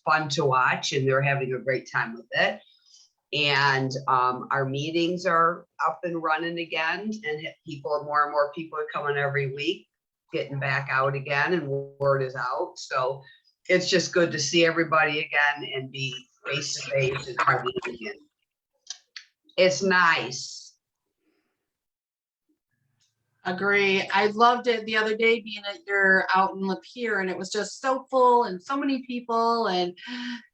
fun to watch, and they're having a great time with it. And our meetings are up and running again, and more and more people are coming every week, getting back out again, and word is out. So it's just good to see everybody again and be face to face and hugging again. It's nice. Agree. I loved it the other day being at your out in Lapeer, and it was just so full and so many people, and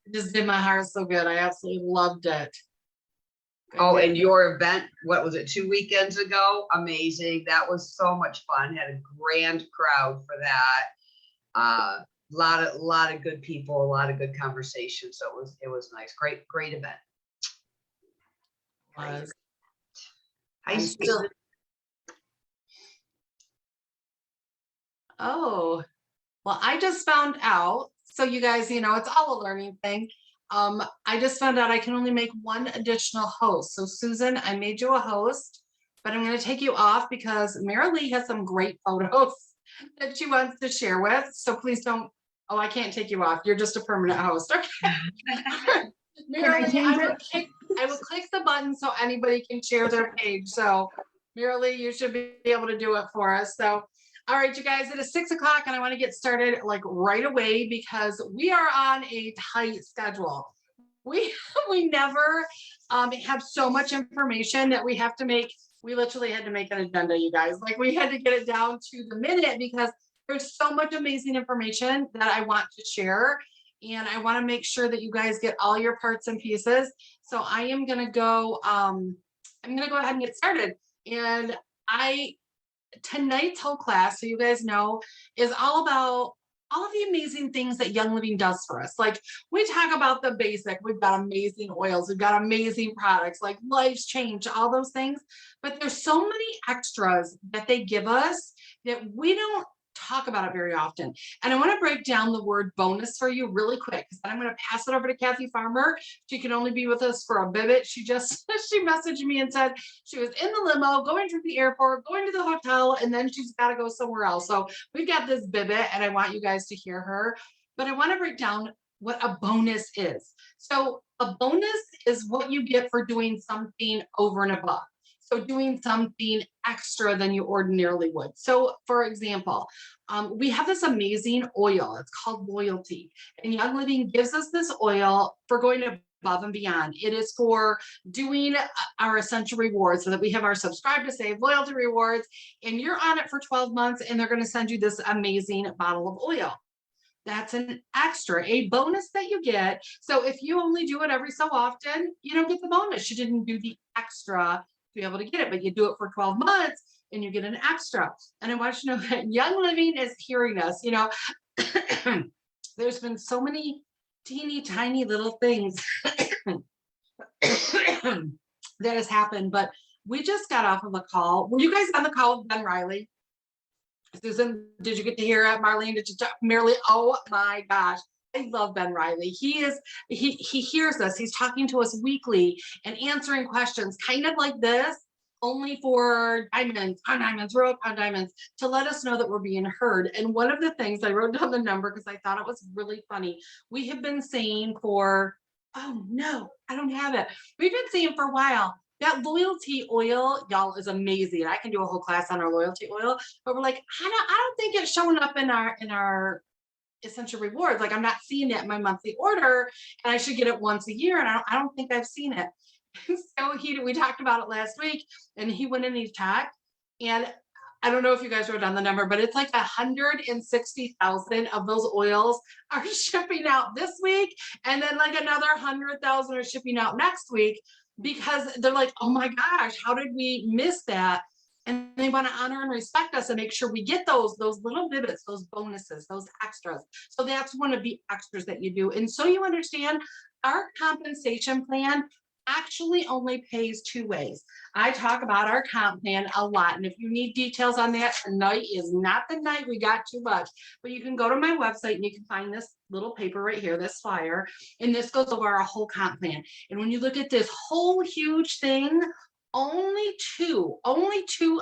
it just did my heart so good. I absolutely loved it. Oh, and your event, what was it, 2 weekends ago? Amazing. That was so much fun. Had a grand crowd for that. Lot of good people, a lot of good conversation. So it was nice. Great event. Oh, well, I just found out. So you guys, it's all a learning thing. I just found out I can only make one additional host. So Susan, I made you a host, but I'm going to take you off because Marilee has some great photos that she wants to share with. So please don't. Oh, I can't take you off. You're just a permanent host. Okay. Marilee, I will click the button so anybody can share their page. So Marilee, you should be able to do it for us. So, all right, you guys, it is 6 o'clock and I want to get started like right away because we are on a tight schedule. We never have so much information that we have to make. We literally had to make an agenda, you guys. Like we had to get it down to the minute because there's so much amazing information that I want to share. And I want to make sure that you guys get all your parts and pieces. So I am going to go, I'm going to go ahead and get started. And tonight's whole class, so you guys know, is all about all of the amazing things that Young Living does for us. Like we talk about the basic, we've got amazing oils, we've got amazing products, like Life's Change, all those things. But there's so many extras that they give us that we don't talk about it very often. And I want to break down the word bonus for you really quick because then I'm going to pass it over to Kathy Farmer. She can only be with us for a bit. She messaged me and said she was in the limo going to the airport, going to the hotel, and then she's got to go somewhere else. So we've got this bibbit and I want you guys to hear her. But I want to break down what a bonus is. So a bonus is what you get for doing something over and above. So doing something extra than you ordinarily would. So for example, we have this amazing oil. It's called Loyalty. And Young Living gives us this oil for going above and beyond. It is for doing our essential rewards so that we have our subscribe to save loyalty rewards. And you're on it for 12 months and they're going to send you this amazing bottle of oil. That's an extra, a bonus that you get. So if you only do it every so often, you don't get the bonus. You didn't do the extra to be able to get it, but you do it for 12 months and you get an extra. And I want you to know that Young Living is hearing us. There's been so many teeny tiny little things that has happened, but we just got off of a call. Were you guys on the call with Ben Riley? Susan, did you get to hear it? Marlene, did you talk? Marilee, oh my gosh. I love Ben Riley. He hears us. He's talking to us weekly and answering questions kind of like this, only for diamonds, real diamonds, to let us know that we're being heard. And one of the things, I wrote down the number because I thought it was really funny. We have been saying for, oh no, I don't have it. We've been saying for a while, that loyalty oil, y'all, is amazing. I can do a whole class on our loyalty oil, but we're like, I don't think it's showing up in our essential rewards. Like I'm not seeing it in my monthly order and I should get it once a year. And I don't think I've seen it. So we talked about it last week and he went in and he checked. And I don't know if you guys wrote down the number, but it's like 160,000 of those oils are shipping out this week. And then like another 100,000 are shipping out next week because they're like, oh my gosh, how did we miss that? And they want to honor and respect us and make sure we get those little bibbits, those bonuses, those extras. So that's one of the extras that you do. And so you understand our compensation plan actually only pays two ways. I talk about our comp plan a lot. And if you need details on that, tonight is not the night we got too much. But you can go to my website and you can find this little paper right here, this flyer. And this goes over our whole comp plan. And when you look at this whole huge thing, only two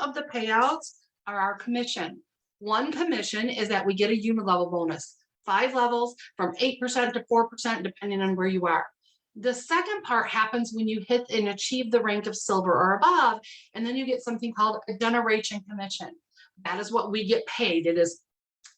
of the payouts are our commission. One commission is that we get a unit level bonus, 5 levels from 8% to 4%, depending on where you are. The second part happens when you hit and achieve the rank of silver or above, and then you get something called a generation commission. That is what we get paid. It is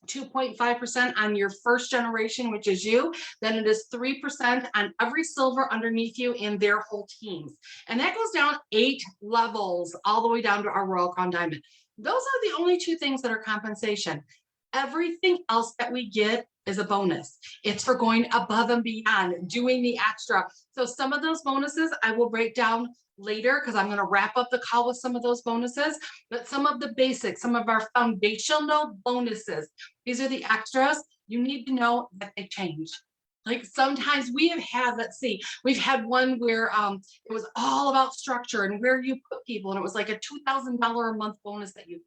2.5% on your first generation, which is you. Then it is 3% on every silver underneath you and their whole teams. And that goes down 8 levels all the way down to our Royal Crown Diamond. Those are the only 2 things that are compensation. Everything else that we get is a bonus. It's for going above and beyond, doing the extra. So some of those bonuses I will break down later because I'm going to wrap up the call with some of those bonuses, but some of the basics, some of our foundational bonuses, these are the extras. You need to know that they change. Like sometimes we have had, let's see, we've had one where it was all about structure and where you put people, and it was like a $2,000 a month bonus that you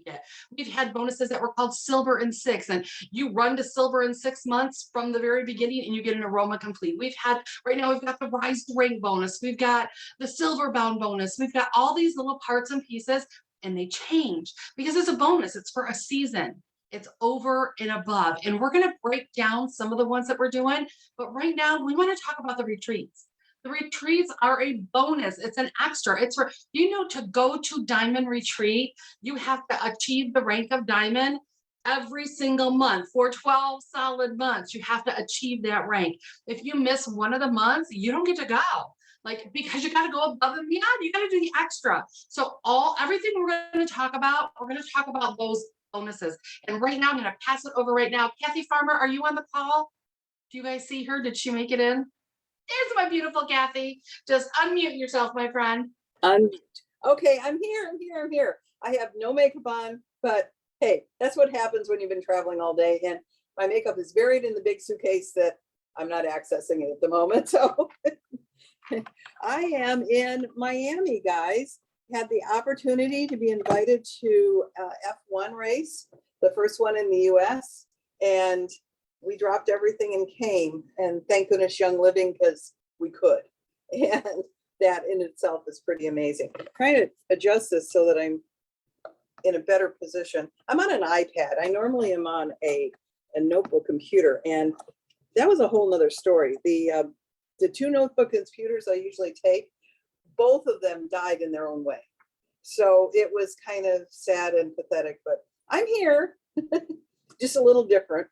get. We've had bonuses that were called silver in 6, and you run to silver in 6 months from the very beginning and you get an aroma complete. We've had, right now we've got the rise to rank bonus, we've got the silver bound bonus, we've got all these little parts and pieces, and they change because it's a bonus. It's for a season. It's over and above. And we're going to break down some of the ones that we're doing, but right now we want to talk about the retreats. The retreats are a bonus. It's an extra. It's for, to go to Diamond Retreat, you have to achieve the rank of Diamond every single month for 12 solid months. You have to achieve that rank. If you miss one of the months, you don't get to go. Because you got to go above and beyond. You got to do the extra. So everything we're going to talk about, those bonuses. And right now, I'm going to pass it over right now. Kathy Farmer, are you on the call? Do you guys see her? Did she make it in? There's my beautiful Kathy. Just unmute yourself, my friend. Unmute. Okay, I'm here. I have no makeup on, but hey, that's what happens when you've been traveling all day. And my makeup is buried in the big suitcase that I'm not accessing it at the moment. So I am in Miami, guys. Had the opportunity to be invited to F1 race, the first one in the US. And we dropped everything and came, and thank goodness Young Living, because we could. And that in itself is pretty amazing. Trying to adjust this so that I'm in a better position. I'm on an iPad. I normally am on a notebook computer, and that was a whole nother story. The 2 notebook computers I usually take, both of them died in their own way. So it was kind of sad and pathetic, but I'm here, just a little different.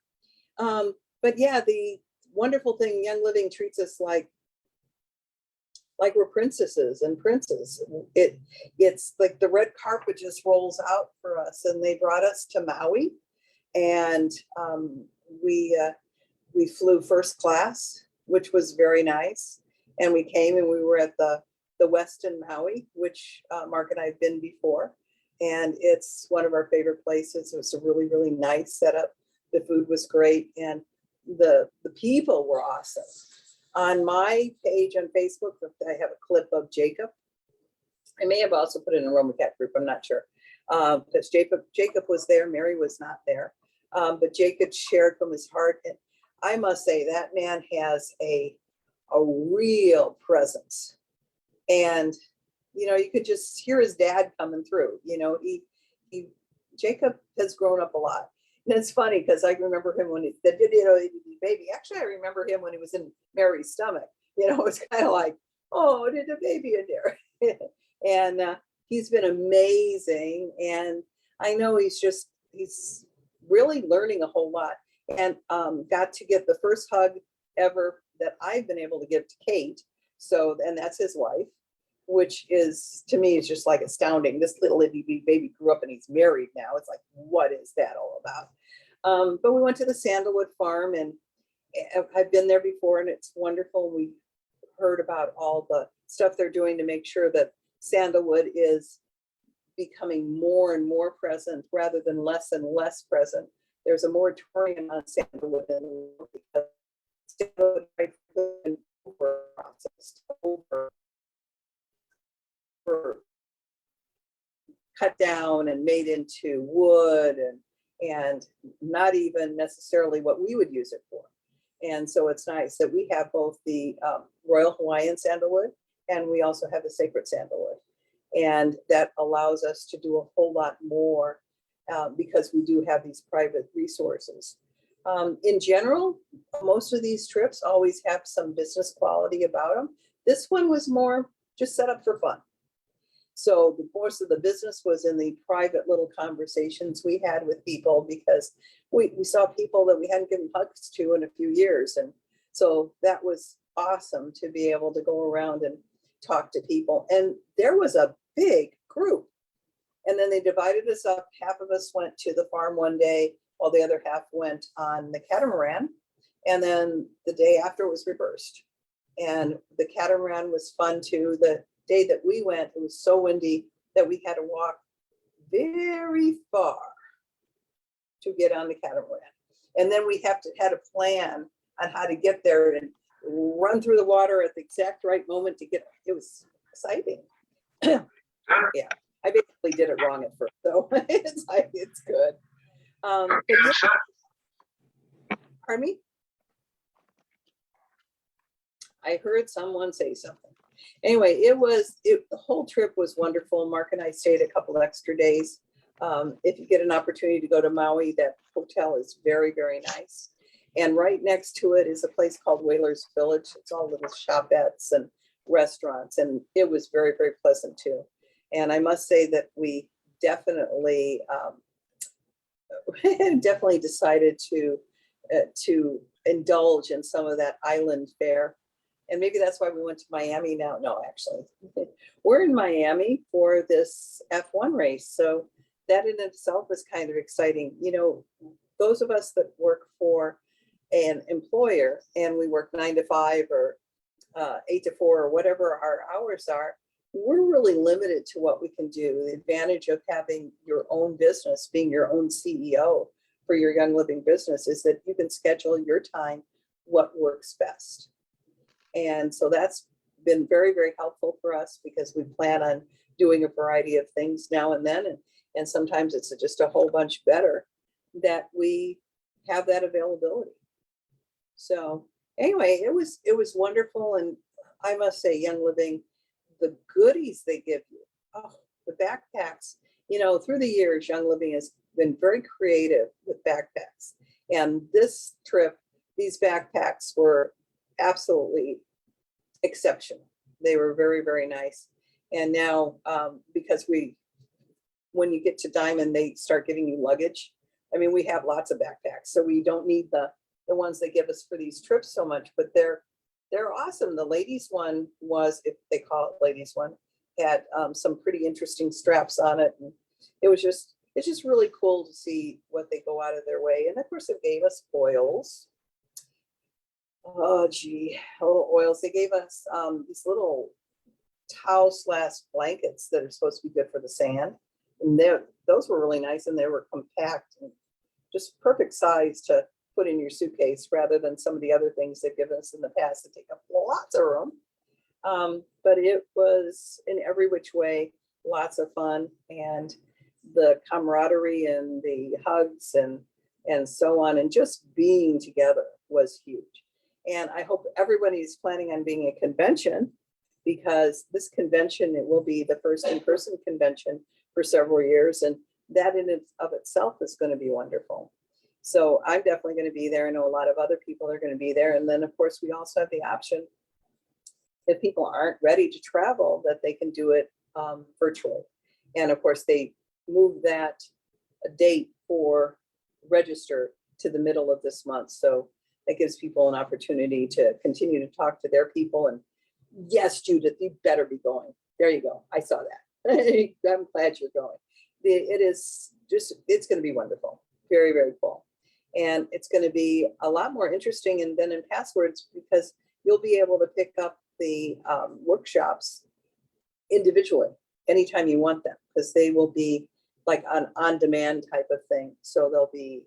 But yeah, the wonderful thing, Young Living treats us like we're princesses and princes. It's like the red carpet just rolls out for us, and they brought us to Maui, and we flew first class, which was very nice. And we came and we were at the Westin Maui, which Mark and I have been before, and it's one of our favorite places. It was a really, really nice setup. The food was great, and the people were awesome. On my page on Facebook, I have a clip of Jacob. I may have also put it in a Roma Cat group, I'm not sure. Because Jacob was there, Mary was not there. But Jacob shared from his heart. And I must say that man has a real presence. And, you could just hear his dad coming through. Jacob has grown up a lot. And it's funny because I remember him when he did, baby. Actually, I remember him when he was in Mary's stomach. It's kind of like, oh, did a baby in there? And he's been amazing. And I know he's really learning a whole lot, and got to get the first hug ever that I've been able to give to Kate. So, and that's his wife, which is, to me, is just like astounding. This little itty baby grew up and he's married now. It's like, what is that all about? But we went to the Sandalwood Farm, and I've been there before, and it's wonderful. We heard about all the stuff they're doing to make sure that Sandalwood is becoming more and more present rather than less and less present. There's a moratorium on Sandalwood, because Sandalwood has been over-processed, cut down and made into wood, and not even necessarily what we would use it for. And so it's nice that we have both the Royal Hawaiian Sandalwood, and we also have the Sacred Sandalwood. And that allows us to do a whole lot more because we do have these private resources. In general, most of these trips always have some business quality about them. This one was more just set up for fun. So the most of the business was in the private little conversations we had with people, because we saw people that we hadn't given hugs to in a few years. And so that was awesome to be able to go around and talk to people. And there was a big group. And then they divided us up. Half of us went to the farm one day, while the other half went on the catamaran. And then the day after was reversed. And the catamaran was fun too. The day that we went, it was so windy that we had to walk very far to get on the catamaran. And then we had a plan on how to get there and run through the water at the exact right moment to get, it was exciting. Yeah, I basically did it wrong at first, so it's good. But yeah. Pardon me? I heard someone say something. Anyway, the whole trip was wonderful. Mark and I stayed a couple extra days. If you get an opportunity to go to Maui, that hotel is very, very nice. And right next to it is a place called Whalers Village. It's all little shopettes and restaurants, and it was very, very pleasant too. And I must say that we definitely decided to indulge in some of that island fare. And maybe that's why we went to Miami now. No, actually, we're in Miami for this F1 race. So that in itself is kind of exciting. You know, those of us that work for an employer and we work 9 to 5 or 8 to 4 or whatever our hours are, we're really limited to what we can do. The advantage of having your own business, being your own CEO for your Young Living business, is that you can schedule your time what works best. And so that's been very, very helpful for us, because we plan on doing a variety of things now and then. And sometimes it's just a whole bunch better that we have that availability. So anyway, it was wonderful. And I must say, Young Living, the goodies they give you, oh, the backpacks, you know, through the years, Young Living has been very creative with backpacks. And this trip, these backpacks were absolutely exceptional. They were very, very nice. And now, because when you get to Diamond, they start giving you luggage. I mean, we have lots of backpacks, so we don't need the ones they give us for these trips so much, but they're awesome. The ladies one was, if they call it ladies one, had some pretty interesting straps on it. And it's just really cool to see what they go out of their way. And of course, it gave us oils. Oh, gee, little oils. They gave us these little towel/blankets that are supposed to be good for the sand. And those were really nice, and they were compact and just perfect size to put in your suitcase, rather than some of the other things they've given us in the past that take up lots of room. But it was in every which way lots of fun, and the camaraderie and the hugs and so on, and just being together was huge. And I hope everybody is planning on being a convention, because this convention, it will be the first in-person convention for several years, and that in and of itself is going to be wonderful. So I'm definitely going to be there. I know a lot of other people are going to be there. And then of course, we also have the option, if people aren't ready to travel, that they can do it virtually. And of course, they moved that date for register to the middle of this month. So that gives people an opportunity to continue to talk to their people. And yes, Judith, you better be going. There you go. I saw that. I'm glad you're going. It's going to be wonderful. Very, very cool. And it's going to be a lot more interesting than in Passwords, because you'll be able to pick up the workshops individually anytime you want them, because they will be like an on-demand type of thing. So they'll be,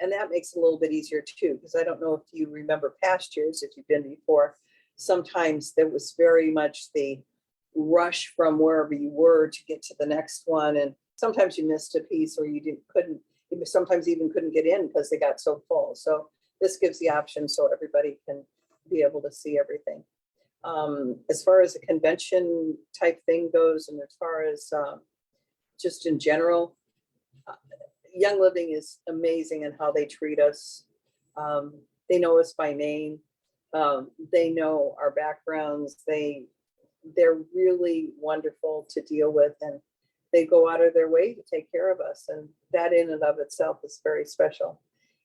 and that makes it a little bit easier too, because I don't know if you remember past years, if you've been before, sometimes there was very much the rush from wherever you were to get to the next one. And sometimes you missed a piece, or you sometimes even couldn't get in because they got so full. So this gives the option so everybody can be able to see everything. As far as a convention type thing goes, and as far as just in general, Young Living is amazing in how they treat us. They know us by name. They know our backgrounds. They're really wonderful to deal with, and they go out of their way to take care of us. And that in and of itself is very special.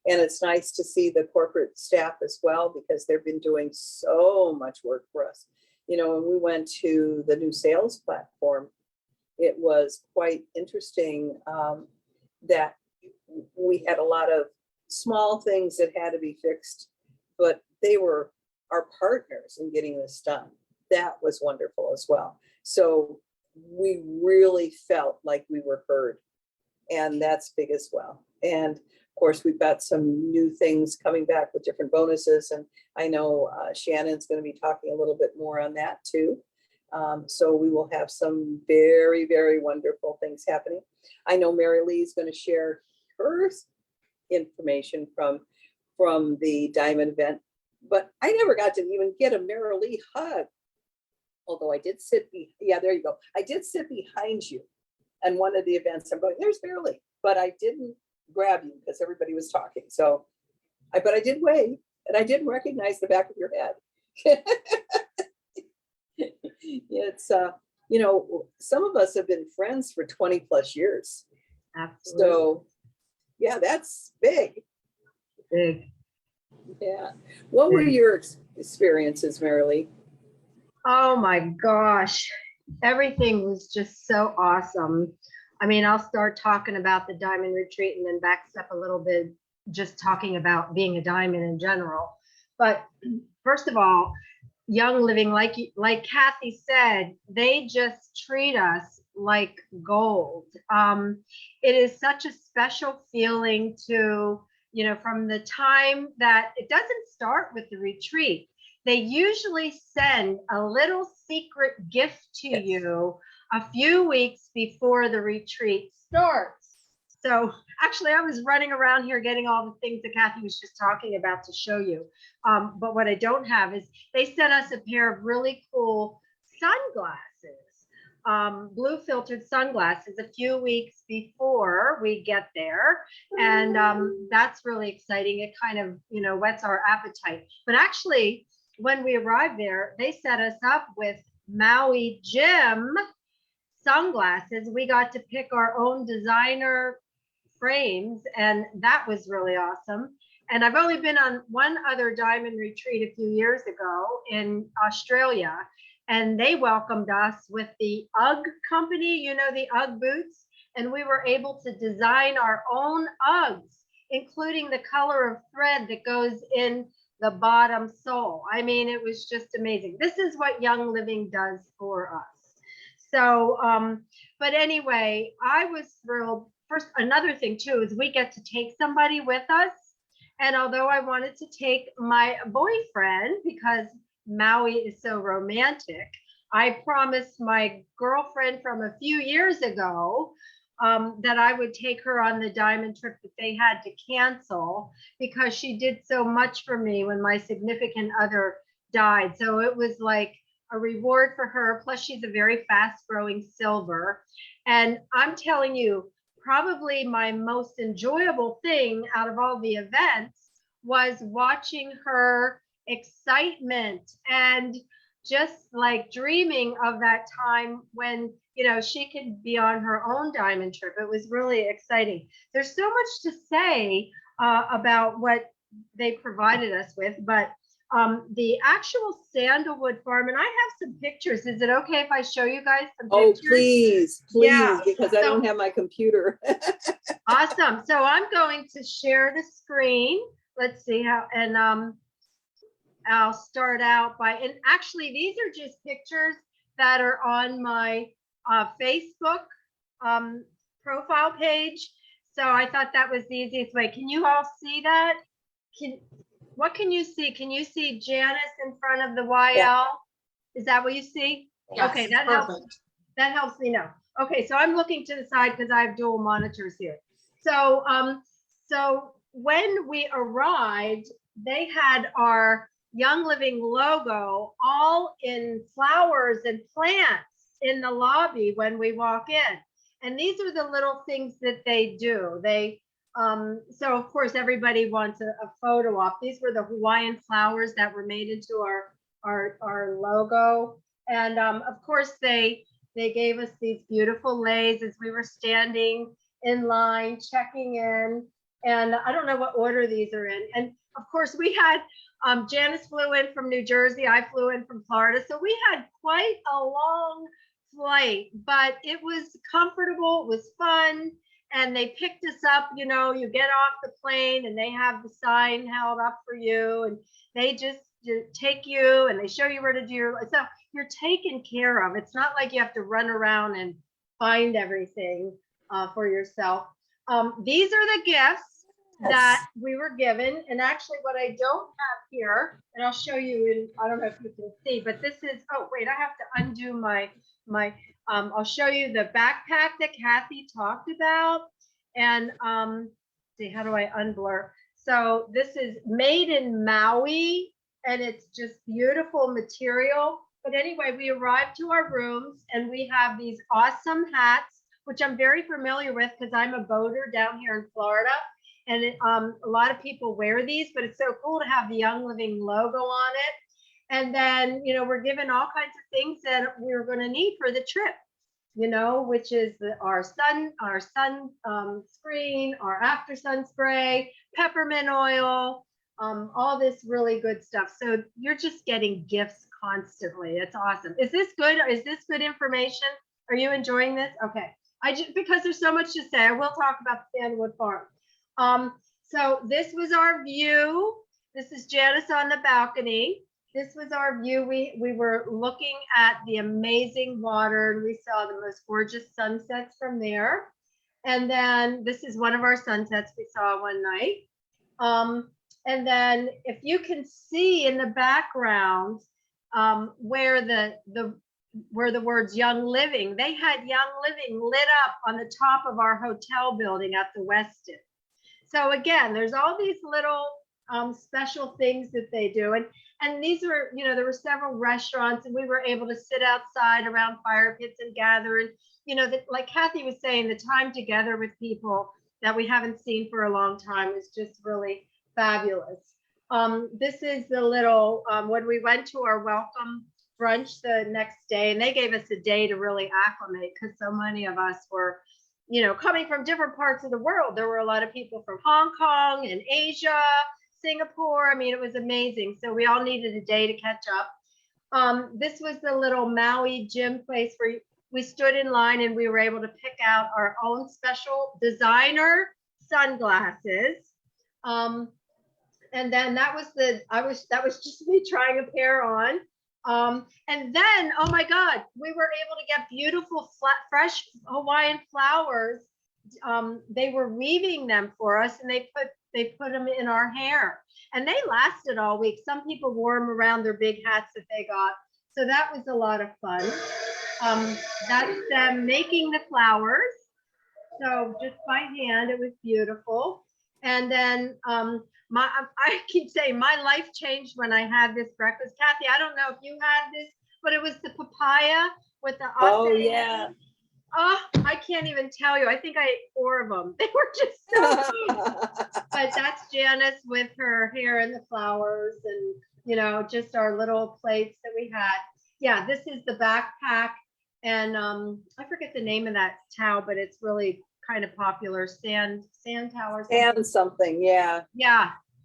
And it's nice to see the corporate staff as well, because they've been doing so much work for us. You know, when we went to the new sales platform, it was quite interesting that we had a lot of small things that had to be fixed, but they were our partners in getting this done. That was wonderful as well. So we really felt like we were heard, and that's big as well. And of course, we've got some new things coming back with different bonuses, and I know Shannon's going to be talking a little bit more on that too. So we will have some very, very wonderful things happening. I know Marilee is going to share her information from the Diamond event, but I never got to even get a Marilee hug. Although I did yeah, there you go. I did sit behind you and one of the events. I'm going, there's Marilee, but I didn't grab you because everybody was talking. So, but I did wave, and I did recognize the back of your head. It's, you know, some of us have been friends for 20 plus years. Absolutely. So, yeah, that's big. Big. Yeah. What were your experiences, Marilee? Oh my gosh. Everything was just so awesome. I mean, I'll start talking about the Diamond Retreat and then back step a little bit, just talking about being a diamond in general. But first of all, Young Living, like Kathy said, they just treat us like gold. It is such a special feeling to, you know, from the time that it doesn't start with the retreat. They usually send a little secret gift to you a few weeks before the retreat starts. So actually, I was running around here getting all the things that Kathy was just talking about to show you. But what I don't have is they sent us a pair of really cool sunglasses, blue filtered sunglasses a few weeks before we get there. And that's really exciting. It kind of, you know, whets our appetite. But actually, when we arrived there, they set us up with Maui Jim sunglasses. We got to pick our own designer frames, and that was really awesome. And I've only been on one other diamond retreat a few years ago in Australia, and they welcomed us with the UGG company, you know, the UGG boots, and we were able to design our own UGGs, including the color of thread that goes in the bottom sole. I mean, it was just amazing. This is what Young Living does for us. So, but anyway, I was thrilled. First, another thing too, is we get to take somebody with us. And although I wanted to take my boyfriend because Maui is so romantic, I promised my girlfriend from a few years ago that I would take her on the diamond trip that they had to cancel because she did so much for me when my significant other died. So it was like a reward for her. Plus, she's a very fast growing silver. And I'm telling you, probably my most enjoyable thing out of all the events was watching her excitement and just like dreaming of that time when, you know, she could be on her own diamond trip. It was really exciting. There's so much to say about what they provided us with, but the actual Sandalwood Farm, and I have some pictures. Is it okay if I show you guys some pictures? Oh, please, Yeah. because I don't have my computer. Awesome. So I'm going to share the screen. Let's see how, and I'll start out by, and actually these are just pictures that are on my Facebook profile page. So I thought that was the easiest way. Can you all see that? What can you see? Can you see Janice in front of the YL? Yeah. Is that what you see? Yes, okay, that helps. That helps me know. Okay, so I'm looking to the side because I have dual monitors here. So, so when we arrived, they had our Young Living logo all in flowers and plants in the lobby when we walk in. And these are the little things that they do. They So of course, everybody wants a photo op. These were the Hawaiian flowers that were made into our logo. And of course, they gave us these beautiful leis as we were standing in line, checking in. And I don't know what order these are in. And of course, we had Janice flew in from New Jersey. I flew in from Florida. So we had quite a long flight, but it was comfortable. It was fun. And they picked us up, you know, you get off the plane and they have the sign held up for you. And they just take you and they show you where to do your, so you're taken care of. It's not like you have to run around and find everything for yourself. These are the gifts that we were given. And actually what I don't have here, and I'll show you in, I don't know if you can see, but this is, oh wait, I have to undo my, I'll show you the backpack that Kathy talked about. And see, how do I unblur? So this is made in Maui and it's just beautiful material. But anyway, we arrived to our rooms and we have these awesome hats, which I'm very familiar with because I'm a boater down here in Florida. And a lot of people wear these, but it's so cool to have the Young Living logo on it. And then, you know, we're given all kinds of things that we were going to need for the trip, you know, which is our sun screen, our after sun spray, peppermint oil, all this really good stuff. So you're just getting gifts constantly. It's awesome. Is this good? Is this good information? Are you enjoying this? Okay. Because there's so much to say, I will talk about the Sandwood Farm. So this was our view. This is Janice on the balcony. This was our view. We were looking at the amazing water and we saw the most gorgeous sunsets from there. And then this is one of our sunsets we saw one night. And then if you can see in the background where the words Young Living, they had Young Living lit up on the top of our hotel building at the Westin. So again, there's all these little special things that they do. And these were, you know, there were several restaurants and we were able to sit outside around fire pits and gather. And, you know, like Kathy was saying, the time together with people that we haven't seen for a long time is just really fabulous. This is the little, when we went to our welcome brunch the next day, and they gave us a day to really acclimate because so many of us were, you know, coming from different parts of the world. There were a lot of people from Hong Kong and Asia, Singapore. I mean, it was amazing. So we all needed a day to catch up. This was the little Maui gym place where we stood in line and we were able to pick out our own special designer sunglasses. And then that was just me trying a pair on. And then, oh my God, we were able to get beautiful, fresh Hawaiian flowers. They were weaving them for us and they put them in our hair and they lasted all week. Some people wore them around their big hats that they got. So that was a lot of fun. That's them making the flowers. So just by hand, it was beautiful. And then, I keep saying my life changed when I had this breakfast. Kathy, I don't know if you had this, but it was the papaya with the Oh yeah. Oh, I can't even tell you. I think I ate 4 of them. They were just so good. But that's Janice with her hair and the flowers and, you know, just our little plates that we had. Yeah, this is the backpack. And I forget the name of that towel, but it's really kind of popular. Sand towel or something. And something, yeah.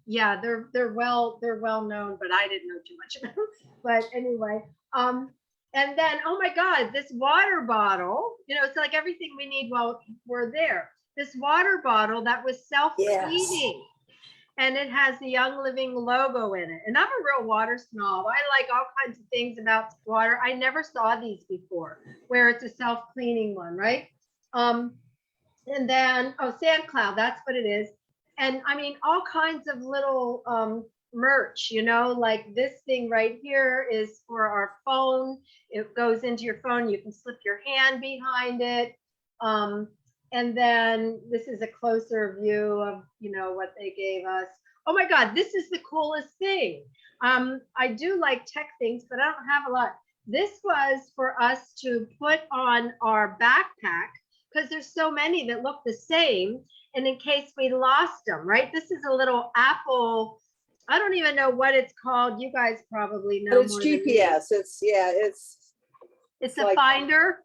Yeah, they're well known, but I didn't know too much about them. But anyway, and then, oh my God, this water bottle, you know, it's like everything we need while we're there. This water bottle that was self-cleaning. And it has the Young Living logo in it. And I'm a real water snob. I like all kinds of things about water. I never saw these before, where it's a self-cleaning one, right? And then, oh, Sand Cloud, that's what it is. And I mean, all kinds of little merch, you know, like this thing right here is for our phone. It goes into your phone. You can slip your hand behind it. And then this is a closer view of, you know, what they gave us. Oh my God, this is the coolest thing. I do like tech things, but I don't have a lot. This was for us to put on our backpack because there's so many that look the same. And in case we lost them, right? This is a little apple. I don't even know what it's called. You guys probably know. But it's more than me. GPS. It's a like- finder.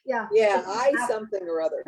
Yeah. Yeah, It's something or other.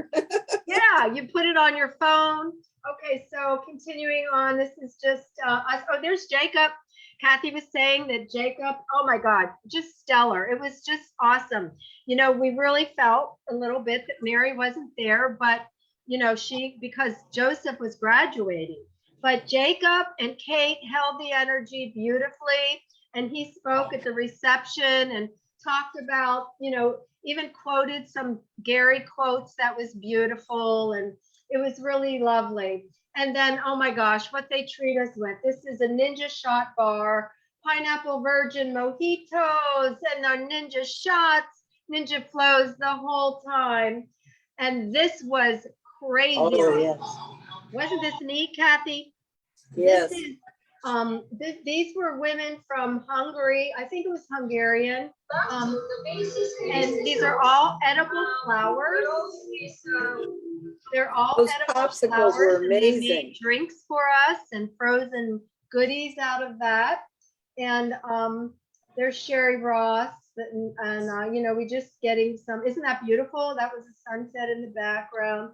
Yeah, you put it on your phone. Okay, so continuing on, this is just, oh, there's Jacob. Kathy was saying that Jacob, oh my God, just stellar. It was just awesome. You know, we really felt a little bit that Mary wasn't there, but, you know, because Joseph was graduating. But Jacob and Kate held the energy beautifully. And he spoke at the reception and talked about, you know, even quoted some Gary quotes that was beautiful. And it was really lovely. And then, oh my gosh, what they treat us with. This is a ninja shot bar, pineapple virgin mojitos, and our ninja shots, ninja flows the whole time. And this was crazy. Oh, yes. Wasn't this neat, Kathy? Yes. This is, these were women from Hungary. I think it was Hungarian. And these are all edible flowers. They're all Those edible popsicles flowers. were And they amazing. made drinks for us and frozen goodies out of that. And there's Sherry Ross. And you know, we just getting some, isn't that beautiful? That was a sunset in the background.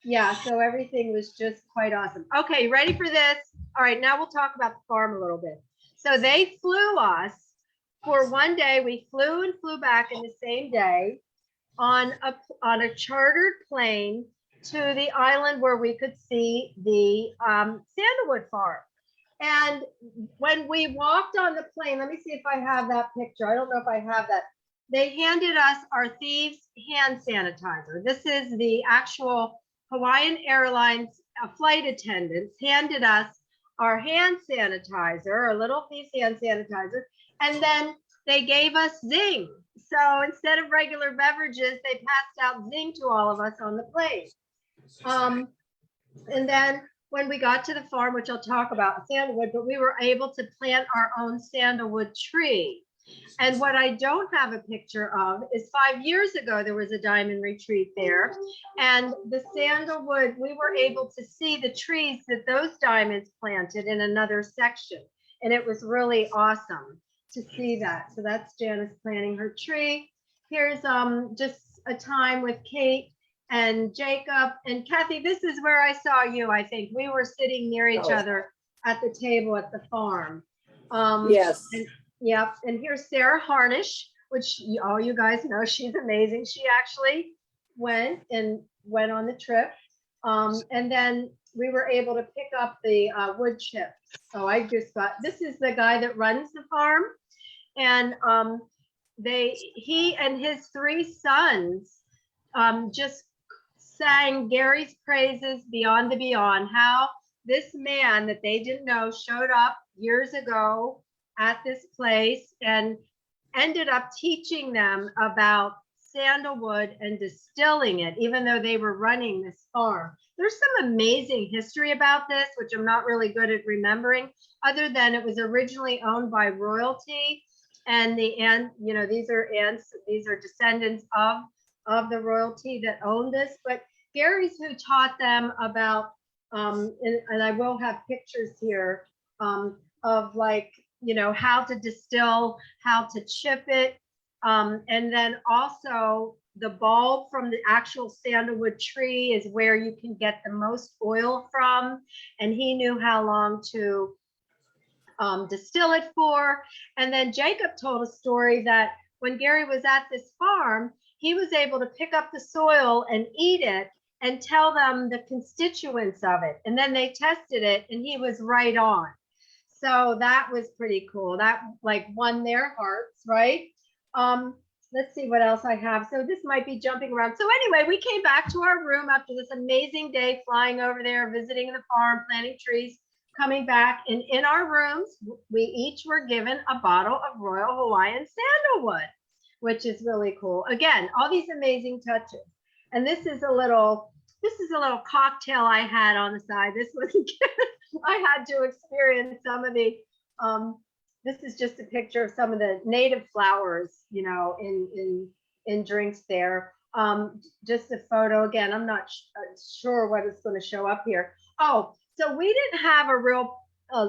Yeah, so everything was just quite awesome. Okay, ready for this? All right, now we'll talk about the farm a little bit. So they flew us for one day. We flew and flew back in the same day on a chartered plane to the island where we could see the Sandalwood Farm. And when we walked on the plane, let me see if I have that picture. I don't know if I have that. They handed us our Thieves hand sanitizer. This is the actual Hawaiian Airlines flight attendants handed us our hand sanitizer, our little Thieves hand sanitizer, and then they gave us Zing. So instead of regular beverages, they passed out Zing to all of us on the plane. And then when we got to the farm, which I'll talk about in Sandalwood, but we were able to plant our own sandalwood tree. And what I don't have a picture of is 5 years ago, there was a diamond retreat there. And the sandalwood, we were able to see the trees that those diamonds planted in another section. And it was really awesome to see that. So that's Janice planting her tree. Here's just a time with Kate and Jacob. And Kathy, this is where I saw you, I think. We were sitting near each other at the table at the farm. Yes. Yep, and here's Sarah Harnish, which all you guys know, she's amazing. She actually went on the trip. And then we were able to pick up the wood chips. So I just thought, this is the guy that runs the farm. And he and his 3 sons just sang Gary's praises beyond the beyond, how this man that they didn't know showed up years ago at this place and ended up teaching them about sandalwood and distilling it, even though they were running this farm. There's some amazing history about this, which I'm not really good at remembering, other than it was originally owned by royalty. And you know, these are descendants of the royalty that owned this. But Gary's who taught them about, and I will have pictures here of, like, you know, how to distill, how to chip it. And then also the bulb from the actual sandalwood tree is where you can get the most oil from. And he knew how long to distill it for. And then Jacob told a story that when Gary was at this farm, he was able to pick up the soil and eat it and tell them the constituents of it. And then they tested it and he was right on. So that was pretty cool. That like won their hearts, right? Let's see what else I have. So this might be jumping around. So anyway, we came back to our room after this amazing day flying over there, visiting the farm, planting trees, coming back. And in our rooms, we each were given a bottle of Royal Hawaiian Sandalwood, which is really cool. Again, all these amazing touches. And this is a little cocktail I had on the side. This wasn't good. I had to experience some of the, this is just a picture of some of the native flowers, you know, in drinks there. Just a photo again. I'm not sure what is going to show up here. Oh, so we didn't have a real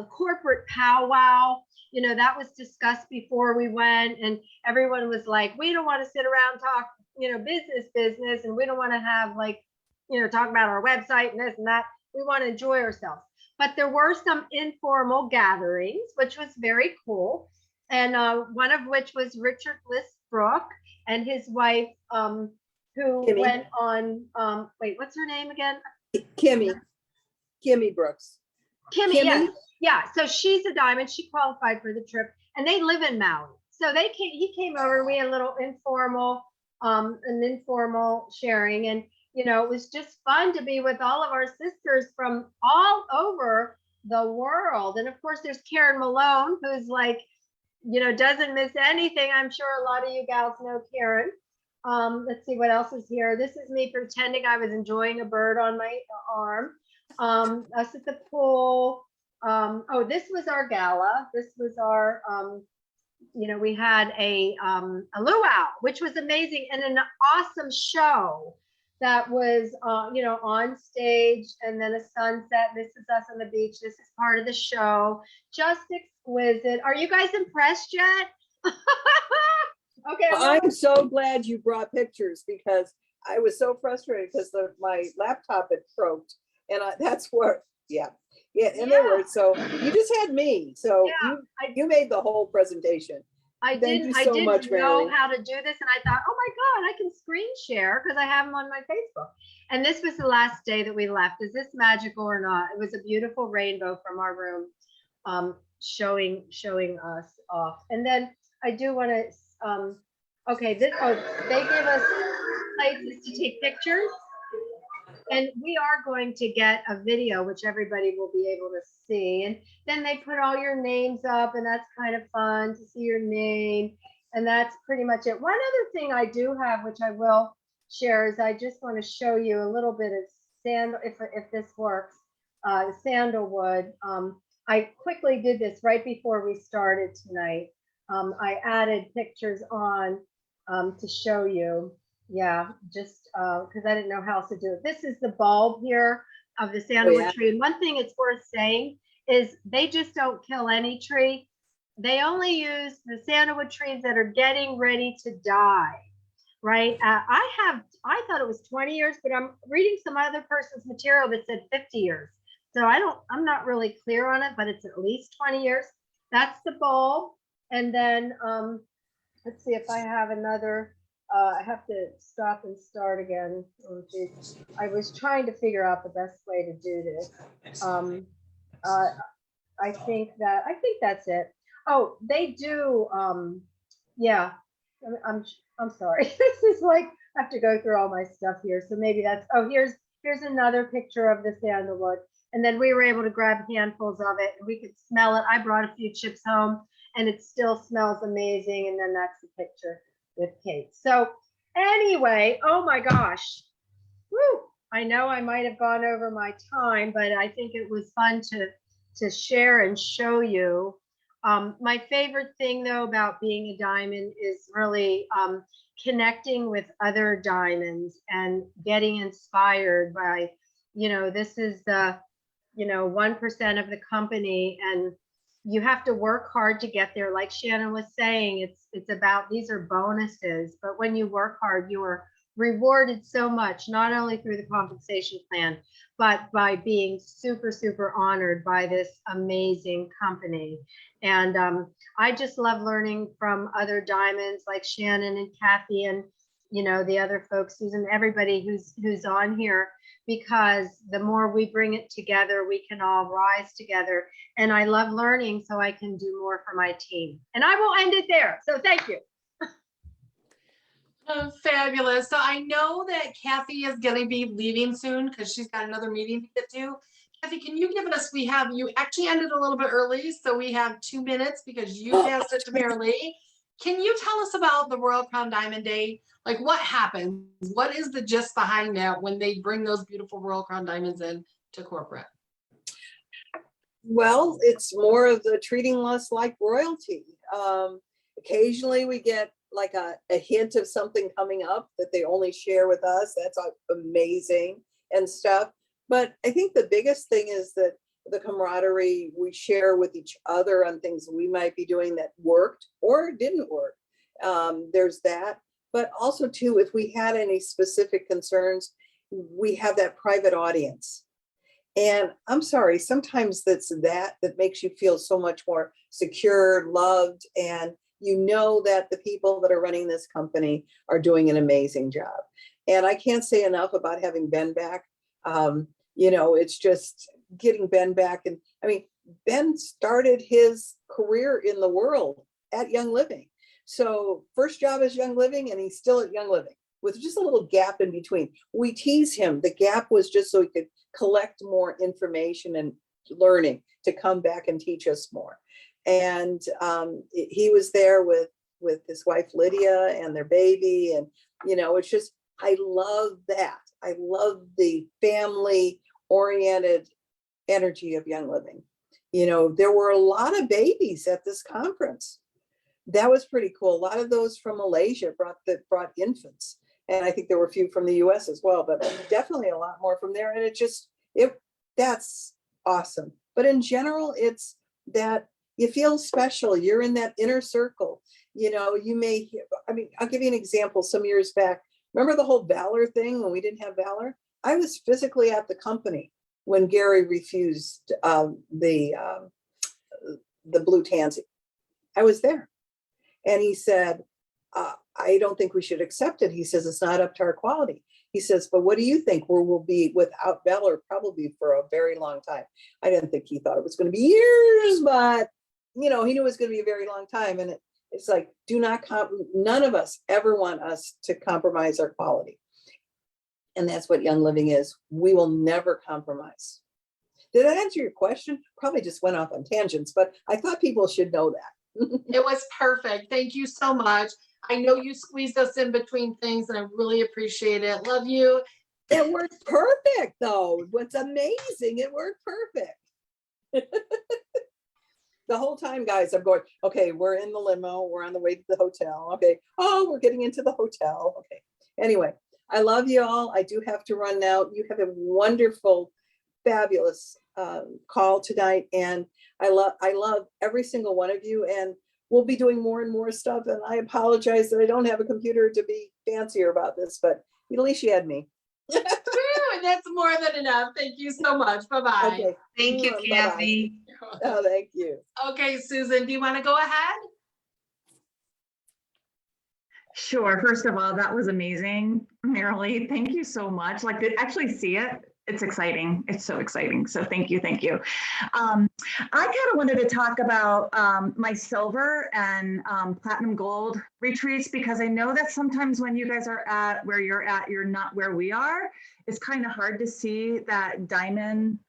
corporate powwow. You know, that was discussed before we went, and everyone was like, we don't want to sit around and talk, you know, business, and we don't want to have like, you know, talk about our website and this and that. We want to enjoy ourselves. But there were some informal gatherings, which was very cool. And one of which was Richard Listbrook and his wife, who Kimmy. went on, wait, what's her name again? Kimmy Brooks. Kimmy, yes. Yeah, so she's a diamond. She qualified for the trip, and they live in Maui. So he came over. We had a little informal, an informal sharing, and you know, it was just fun to be with all of our sisters from all over the world. And of course, there's Karen Malone, who's like, you know, doesn't miss anything. I'm sure a lot of you gals know Karen. Let's see what else is here. This is me pretending I was enjoying a bird on my arm. Us at the pool. Oh, this was our gala. This was our, you know, we had a luau, which was amazing, and an awesome show that was, you know, on stage, and then a sunset. This is us on the beach. This is part of the show. Just exquisite. Are you guys impressed yet? Okay. I'm so glad you brought pictures, because I was so frustrated because my laptop had croaked, and that's where, yeah, in other words, so you just had me, so Yeah, you made the whole presentation. I Thank you didn't so much, know Marilee. how to do this, and I thought, oh my God, I can screen share because I have them on my Facebook. And this was the last day that we left. Is this magical or not? It was a beautiful rainbow from our room, showing us off. And then I do want to, okay, they give us places to take pictures. And we are going to get a video, which everybody will be able to see. And then they put all your names up, and that's kind of fun to see your name. And that's pretty much it. One other thing I do have, which I will share, is I just want to show you a little bit of if this works, Sandalwood. I quickly did this right before we started tonight. I added pictures on to show you. Yeah, just because I didn't know how else to do it. This is the bulb here of the sandalwood tree. And one thing it's worth saying is they just don't kill any tree. They only use the sandalwood trees that are getting ready to die, right? I thought it was 20 years, but I'm reading some other person's material that said 50 years. So I'm not really clear on it, but it's at least 20 years. That's the bulb. And then let's see if I have another. I have to stop and start again. Oh, geez. I was trying to figure out the best way to do this. I think that's it. Oh, they do. Yeah, I'm sorry. This is like, I have to go through all my stuff here. So maybe that's, oh, here's another picture of the sandalwood. And then we were able to grab handfuls of it, and we could smell it. I brought a few chips home, and it still smells amazing. And then that's the picture with Kate. So anyway, oh my gosh. Woo. I know I might have gone over my time, but I think it was fun to share and show you. My favorite thing though about being a diamond is really connecting with other diamonds and getting inspired by, you know, this is the, you know, 1% of the company, and you have to work hard to get there. Like Shannon was saying, it's about, these are bonuses, but when you work hard, you are rewarded so much, not only through the compensation plan, but by being super, super honored by this amazing company. And I just love learning from other diamonds like Shannon and Kathy and, you know, the other folks, Susan, everybody who's on here, because the more we bring it together, we can all rise together. And I love learning so I can do more for my team. And I will end it there. So thank you. Oh, fabulous. So I know that Kathy is going to be leaving soon because she's got another meeting to get to. Kathy, can you give us, you actually ended a little bit early, so we have 2 minutes because you passed it to Marilee. Can you tell us about the Royal Crown Diamond Day? Like, what happens? What is the gist behind that when they bring those beautiful Royal Crown diamonds in to corporate? Well, it's more of the treating us like royalty. Occasionally we get like a hint of something coming up that they only share with us. That's amazing and stuff. But I think the biggest thing is that the camaraderie we share with each other on things we might be doing that worked or didn't work. There's that. But also too, if we had any specific concerns, we have that private audience. And I'm sorry, sometimes that makes you feel so much more secure, loved, and you know that the people that are running this company are doing an amazing job. And I can't say enough about having Ben back. It's just getting Ben back. And I mean, Ben started his career in the world at Young Living. So first job is Young Living, and he's still at Young Living with just a little gap in between. We tease him. The gap was just so he could collect more information and learning to come back and teach us more. And he was there with his wife, Lydia, and their baby. And, it's just, I love that. I love the family oriented energy of Young Living. There were a lot of babies at this conference. That was pretty cool. A lot of those from Malaysia brought infants. And I think there were a few from the US as well, but definitely a lot more from there. And that's awesome. But in general, it's that you feel special. You're in that inner circle. I'll give you an example. Some years back, remember the whole Valor thing when we didn't have Valor? I was physically at the company when Gary refused the blue tansy. I was there. And he said, I don't think we should accept it. He says, it's not up to our quality. He says, but what do you think? We'll be without Valor probably for a very long time. I didn't think he thought it was going to be years, but he knew it was going to be a very long time. And it's like, none of us ever want us to compromise our quality. And that's what Young Living is. We will never compromise. Did that answer your question? Probably just went off on tangents, but I thought people should know that. It was perfect. Thank you so much. I know you squeezed us in between things and I really appreciate it. Love you. It worked perfect though. What's amazing, it worked perfect. The whole time, guys, I'm going, okay, we're in the limo. We're on the way to the hotel. Okay. Oh, we're getting into the hotel. Okay. Anyway, I love you all. I do have to run now. You have a wonderful, fabulous call tonight. And I love every single one of you. And we'll be doing more and more stuff. And I apologize that I don't have a computer to be fancier about this, but at least you had me. True, and that's more than enough. Thank you so much. Bye-bye. Okay. Thank you, Kathy. Oh, thank you. Okay, Susan, do you want to go ahead? Sure. First of all, that was amazing, Marilee. Thank you so much. Like to actually see it, it's exciting. It's so exciting. So thank you. Thank you. I kind of wanted to talk about my silver and platinum gold retreats, because I know that sometimes when you guys are at where you're at, you're not where we are. It's kind of hard to see that diamond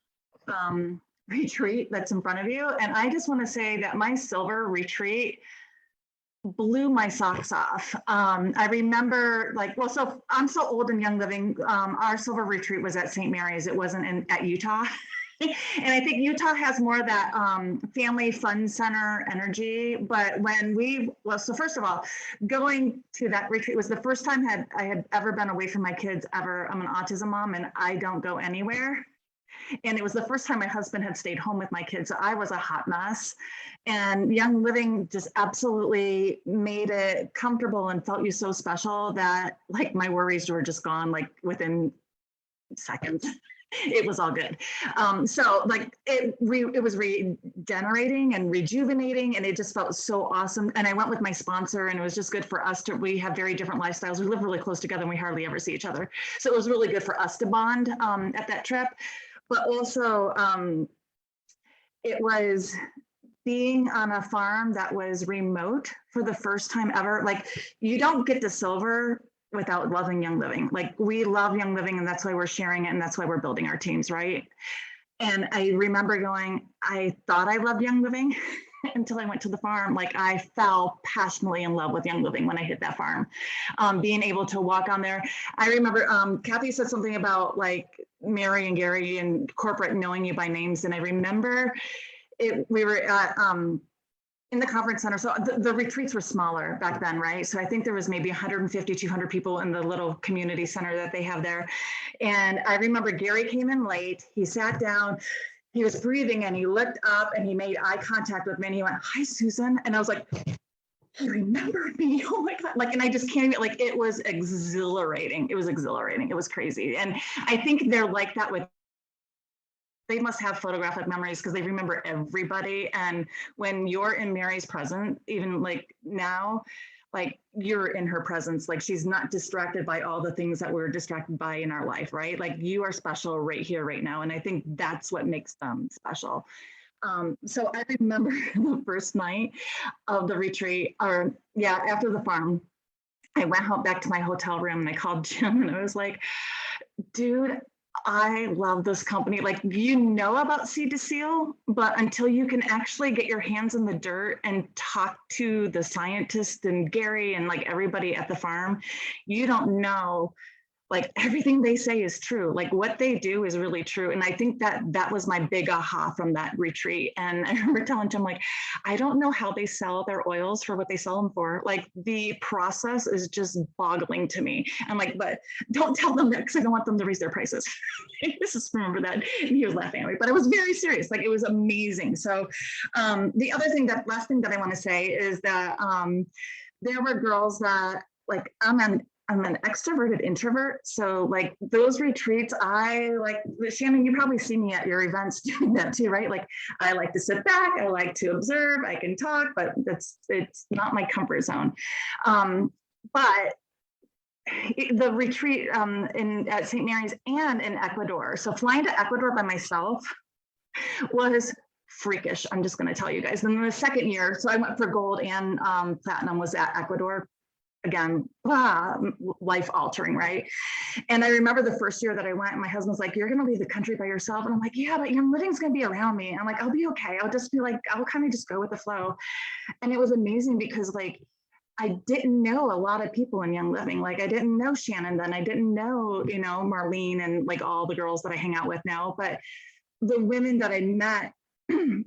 retreat that's in front of you. And I just want to say that my silver retreat blew my socks off. I remember so I'm so old in Young Living. Our silver retreat was at St. Mary's. It wasn't at Utah. And I think Utah has more of that family fun center energy. But so first of all, going to that retreat was the first time I had ever been away from my kids ever. I'm an autism mom and I don't go anywhere. And it was the first time my husband had stayed home with my kids. So I was a hot mess. And Young Living just absolutely made it comfortable and felt you so special that my worries were just gone within seconds. It was all good. It was regenerating and rejuvenating, and it just felt so awesome. And I went with my sponsor, and it was just good for us we have very different lifestyles. We live really close together and we hardly ever see each other. So it was really good for us to bond at that trip. But also it was being on a farm that was remote for the first time ever. You don't get to silver without loving Young Living. We love Young Living, and that's why we're sharing it, and that's why we're building our teams, right? And I remember I thought I loved Young Living until I went to the farm. I fell passionately in love with Young Living when I hit that farm. Being able to walk on there. I remember Kathy said something about Mary and Gary and corporate knowing you by names. And I remember we were at in the conference center. So the retreats were smaller back then, right? So I think there was maybe 150, 200 people in the little community center that they have there. And I remember Gary came in late, he sat down, he was breathing and he looked up and he made eye contact with me and he went, "Hi, Susan." And I was like, he remembered me. Oh my God. Like, and I just can't even, like, it was exhilarating. It was exhilarating. It was crazy. And I think they're like that with, they must have photographic memories because they remember everybody. And when you're in Mary's presence, even like now, like you're in her presence, like she's not distracted by all the things that we're distracted by in our life, right? Like you are special right here, right now. And I think that's what makes them special. So I remember the first night of the retreat, or yeah, after the farm, I went home back to my hotel room and I called Jim and I was like, dude, I love this company. Like, you know about Seed to Seal, but until you can actually get your hands in the dirt and talk to the scientists and Gary and like everybody at the farm, you don't know, like everything they say is true. Like what they do is really true. And I think that was my big aha from that retreat. And I remember telling Jim, like, I don't know how they sell their oils for what they sell them for. Like the process is just boggling to me. I'm like, but don't tell them that because I don't want them to raise their prices. I just remember that. And he was laughing at me, but it was very serious. Like it was amazing. So the other thing, that last thing that I want to say is that there were girls that, like, I'm an extroverted introvert. So like those retreats, I like, Shannon, you probably see me at your events doing that too, right? Like I like to sit back, I like to observe, I can talk, but it's not my comfort zone. But the retreat at St. Mary's and in Ecuador. So flying to Ecuador by myself was freakish. I'm just going to tell you guys. And then the second year, so I went for gold and platinum, was at Ecuador. Again, life altering, right? And I remember the first year that I went, and my husband's like, "You're gonna leave the country by yourself." And I'm like, "Yeah, but Young Living's gonna be around me." And I'm like, "I'll be okay. I'll just be like, I'll kind of just go with the flow." And it was amazing because like, I didn't know a lot of people in Young Living. Like I didn't know Shannon then. I didn't know, Marlene and like all the girls that I hang out with now. But the women that I met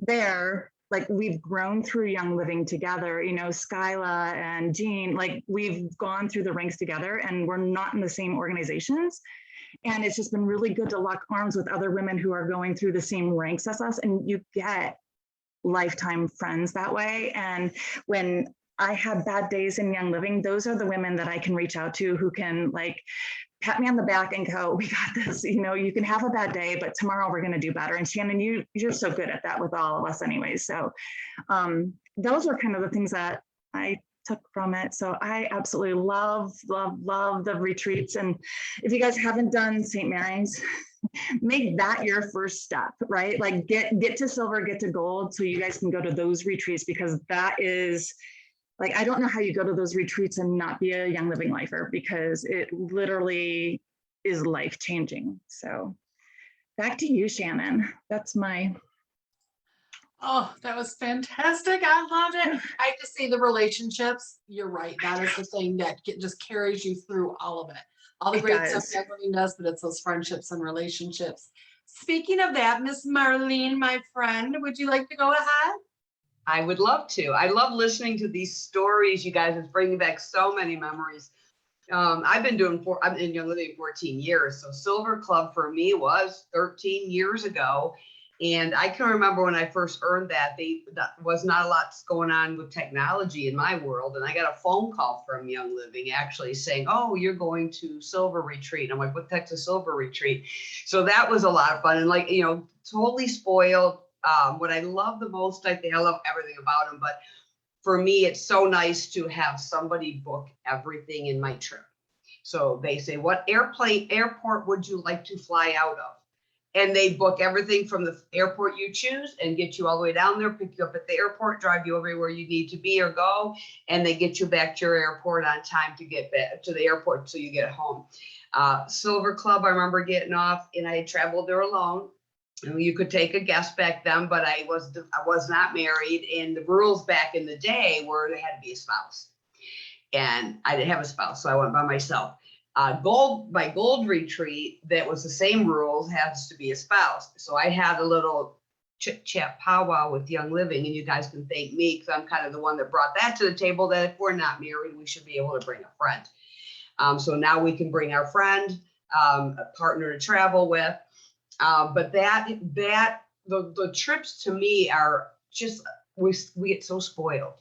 there, like we've grown through Young Living together, Skyla and Jean, like we've gone through the ranks together and we're not in the same organizations. And it's just been really good to lock arms with other women who are going through the same ranks as us. And you get lifetime friends that way. And when I have bad days in Young Living, those are the women that I can reach out to who can like pat me on the back and go, "We got this, you can have a bad day, but tomorrow we're going to do better." And Shannon, you're so good at that with all of us anyways. So those are kind of the things that I took from it. So I absolutely love the retreats. And if you guys haven't done St. Mary's, make that your first step, right? Like get to silver, get to gold, so you guys can go to those retreats, because that is, like, I don't know how you go to those retreats and not be a Young Living lifer, because it literally is life-changing. So back to you, Shannon. That's my... Oh, that was fantastic. I loved it. I have to see the relationships. You're right. That is the thing that just carries you through all of it. All the great stuff Young Living does, but it's those friendships and relationships. Speaking of that, Miss Marlene, my friend, would you like to go ahead? I would love to. I love listening to these stories. You guys are bringing back so many memories. I'm in Young Living 14 years. So Silver Club for me was 13 years ago. And I can remember when I first earned that, that was not a lot going on with technology in my world. And I got a phone call from Young Living actually saying, "Oh, you're going to Silver Retreat." I'm like, "What the heck's a Silver Retreat?" So that was a lot of fun. And like, totally spoiled. What I love the most, I think I love everything about them, but for me, it's so nice to have somebody book everything in my trip. So they say, "What airport would you like to fly out of?" And they book everything from the airport you choose and get you all the way down there, pick you up at the airport, drive you everywhere you need to be or go, and they get you back to your airport on time to get back to the airport so you get home. Silver Club, I remember getting off, and I had traveled there alone. You could take a guest back then, but I was not married, and the rules back in the day were there had to be a spouse, and I didn't have a spouse, so I went by myself. My gold retreat, that was the same rules, has to be a spouse. So I had a little chit chat powwow with Young Living, and you guys can thank me because I'm kind of the one that brought that to the table, that if we're not married, we should be able to bring a friend. So now we can bring our friend, a partner to travel with. But the trips to me are just, we get so spoiled.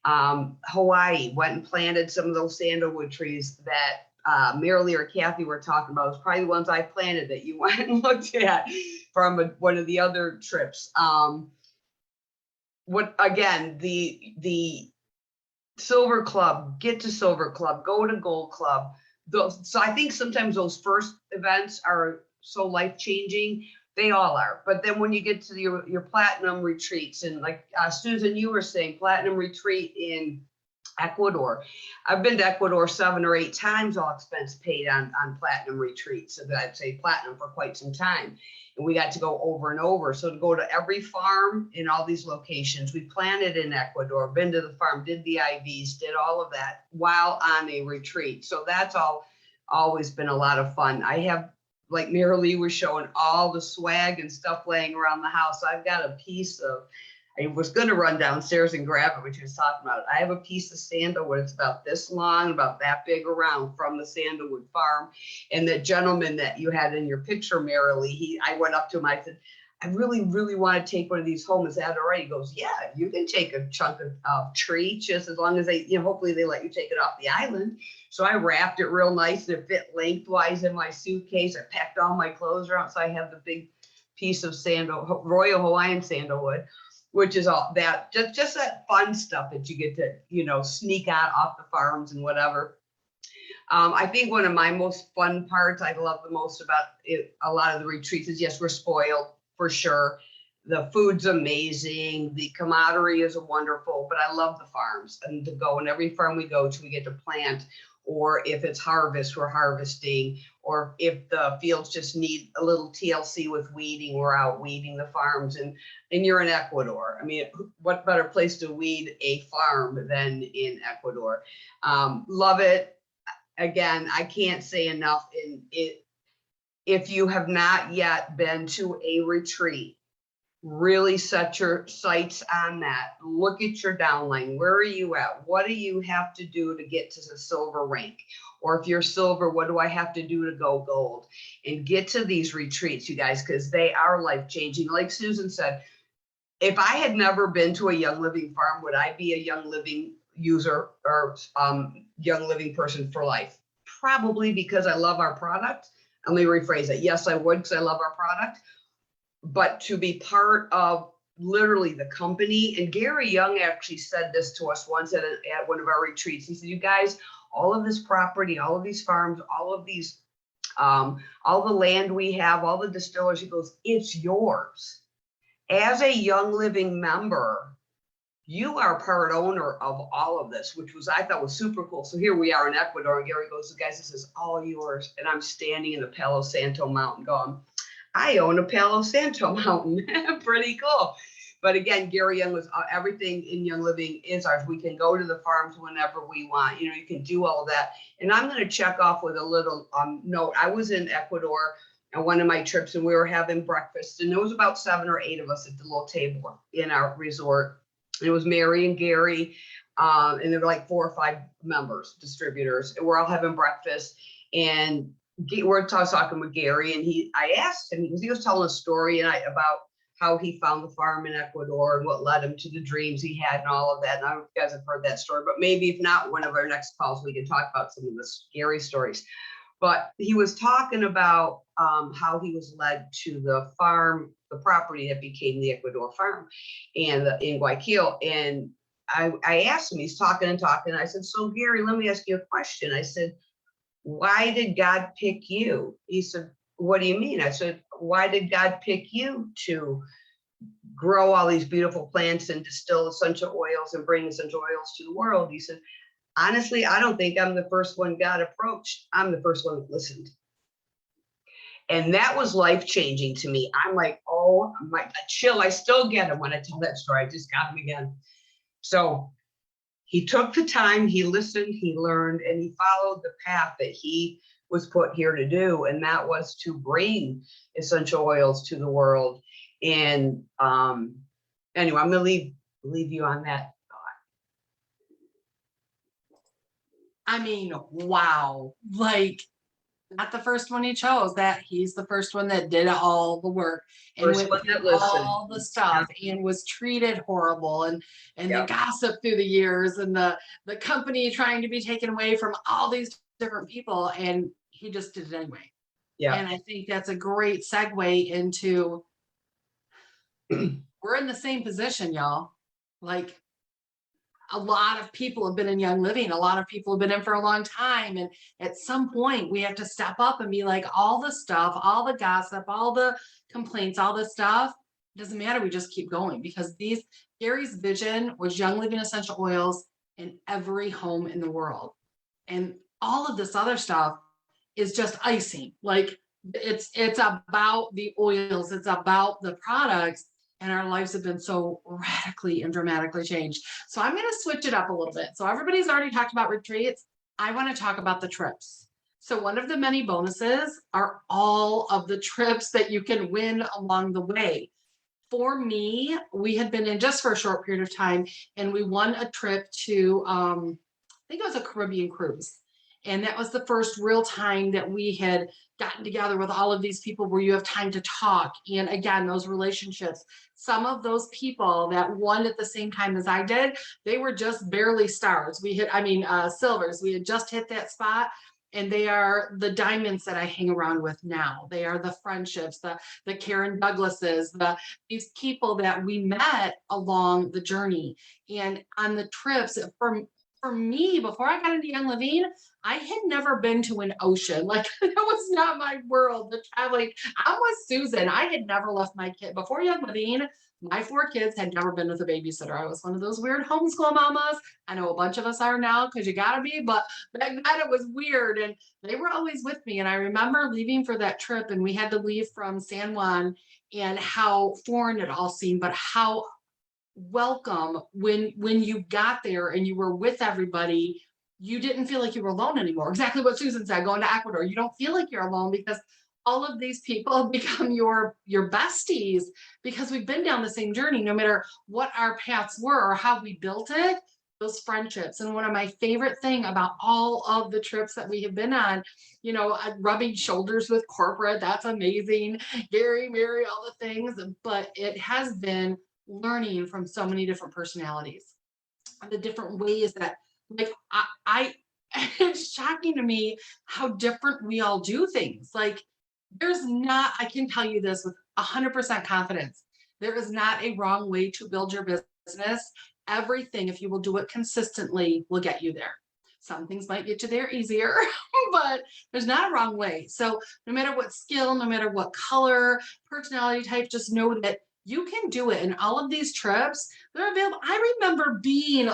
Hawaii, went and planted some of those sandalwood trees that Marilee or Kathy were talking about. It was probably the ones I planted that you went and looked at from one of the other trips. The Silver Club, get to Silver Club, go to Gold Club. So I think sometimes those first events are so life-changing. They all are. But then when you get to your platinum retreats, and like Susan, you were saying, platinum retreat in Ecuador. I've been to Ecuador 7 or 8 times, all expense paid on platinum retreats. So I'd say platinum for quite some time. And we got to go over and over. So to go to every farm in all these locations, we planted in Ecuador, been to the farm, did the IVs, did all of that while on a retreat. So that's always been a lot of fun. I have, like Marilee was showing, all the swag and stuff laying around the house. I've got a piece of, I was going to run downstairs and grab it, which he was talking about. I have a piece of sandalwood. It's about this long, about that big around, from the Sandalwood Farm. And the gentleman that you had in your picture, Marilee, I went up to him. I said, I really, really want to take one of these home. Is that all right? He goes, yeah, you can take a chunk of tree, just as long as they, hopefully they let you take it off the island. So I wrapped it real nice and it fit lengthwise in my suitcase. I packed all my clothes around. So I have the big piece of Royal Hawaiian sandalwood, which is all that, just that fun stuff that you get to, sneak out off the farms and whatever. I think one of my most fun parts I love the most about it, a lot of the retreats, is, yes, we're spoiled for sure. The food's amazing. The camaraderie is wonderful, but I love the farms, and to go, and every farm we go to, we get to plant, or if it's harvest, we're harvesting, or if the fields just need a little TLC with weeding, we're out weeding the farms. And you're in Ecuador. I mean, what better place to weed a farm than in Ecuador? Love it. Again, I can't say enough. If you have not yet been to a retreat, really set your sights on that. Look at your downline. Where are you at? What do you have to do to get to the silver rank? Or if you're silver, what do I have to do to go gold? And get to these retreats, you guys, because they are life-changing. Like Susan said, if I had never been to a Young Living farm, would I be a Young Living user or Young Living person for life? Probably, because I love our product. Let me rephrase it. Yes, I would, because I love our product. But to be part of literally the company, and Gary Young actually said this to us once at one of our retreats. He said, you guys, all of this property, all of these farms, all of these, all the land we have, all the distillers, he goes, it's yours. As a Young Living member, you are part owner of all of this, which I thought was super cool. So here we are in Ecuador, and Gary goes, guys, this is all yours. And I'm standing in the Palo Santo mountain going, I own a Palo Santo mountain. Pretty cool. But again, Gary Young was, everything in Young Living is ours. We can go to the farms whenever we want. You can do all of that. And I'm going to check off with a little note. I was in Ecuador on one of my trips, and we were having breakfast, and there was about 7 or 8 of us at the little table in our resort. And it was Mary and Gary, and there were like 4 or 5 members, distributors, and we're all having breakfast. And we're talking with Gary, and I asked him, because he was telling a story about how he found the farm in Ecuador and what led him to the dreams he had and all of that. And I don't know if you guys have heard that story, but maybe if not, one of our next calls, we can talk about some of the scary stories. But he was talking about how he was led to the farm, the property that became the Ecuador farm, and in Guayaquil. And I asked him, he's talking and talking. I said, so Gary, let me ask you a question. I said, why did God pick you? He said, what do you mean? I said, why did God pick you to grow all these beautiful plants and distill essential oils and bring essential oils to the world? He said, honestly, I don't think I'm the first one God approached. I'm the first one that listened. And that was life-changing to me. I'm like, oh my, chill. I still get him when I tell that story. I just got him again. So he took the time, he listened, he learned, and he followed the path that he was put here to do. And that was to bring essential oils to the world. And anyway, I'm gonna leave you on that thought. I mean, wow, like, not the first one he chose, that he's the first one that did all the work and First went one through that listened. all the stuff and was treated horrible and Yeah. the gossip through the years and the company trying to be taken away from all these different people, and he just did it anyway. Yeah. And I think that's a great segue into we're in the same position, y'all. Like, a lot of people have been in Young Living. A lot of people have been in for a long time. And at some point we have to step up and be like, all the stuff, all the gossip, all the complaints, all the stuff, doesn't matter. We just keep going, because Gary's vision was Young Living essential oils in every home in the world. And all of this other stuff is just icing. Like, it's about the oils, it's about the products. And our lives have been so radically and dramatically changed. So I'm going to switch it up a little bit. So everybody's already talked about retreats. I want to talk about the trips. So one of the many bonuses are all of the trips that you can win along the way. For me, we had been in just for a short period of time, and we won a trip to, I think it was a Caribbean cruise. And that was the first real time that we had gotten together with all of these people where you have time to talk. And again, those relationships, some of those people that won at the same time as I did, they were just barely stars. Silvers. We had just hit that spot. And they are the diamonds that I hang around with now. They are the friendships, the Karen Douglases, these people that we met along the journey. And on the trips, for me, before I got into Young Living, I had never been to an ocean. Like, that was not my world. The traveling, I'm with Susan. I had never left my kid before Young Living. My 4 kids had never been with a babysitter. I was one of those weird homeschool mamas. I know a bunch of us are now, because you gotta be, but back then it was weird, and they were always with me. And I remember leaving for that trip, and we had to leave from San Juan, and how foreign it all seemed, but how welcome when you got there and you were with everybody. You didn't feel like you were alone anymore. Exactly what Susan said, going to Ecuador, you don't feel like you're alone, because all of these people become your besties, because we've been down the same journey, no matter what our paths were or how we built it, those friendships. And one of my favorite thing about all of the trips that we have been on, rubbing shoulders with corporate, that's amazing. Gary, Mary, all the things, but it has been learning from so many different personalities, the different ways that, like, it's shocking to me how different we all do things. Like, I can tell you this with 100% confidence, there is not a wrong way to build your business. Everything, if you will do it consistently, will get you there. Some things might get you there easier, but there's not a wrong way. So no matter what skill, no matter what color, personality type, just know that you can do it. And all of these trips, they're available. I remember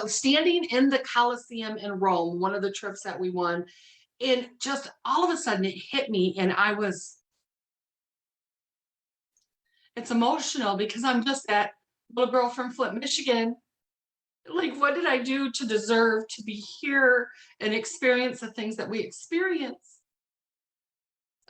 standing in the Colosseum in Rome, one of the trips that we won, and just all of a sudden it hit me, and it's emotional, because I'm just that little girl from Flint, Michigan. Like, what did I do to deserve to be here and experience the things that we experience?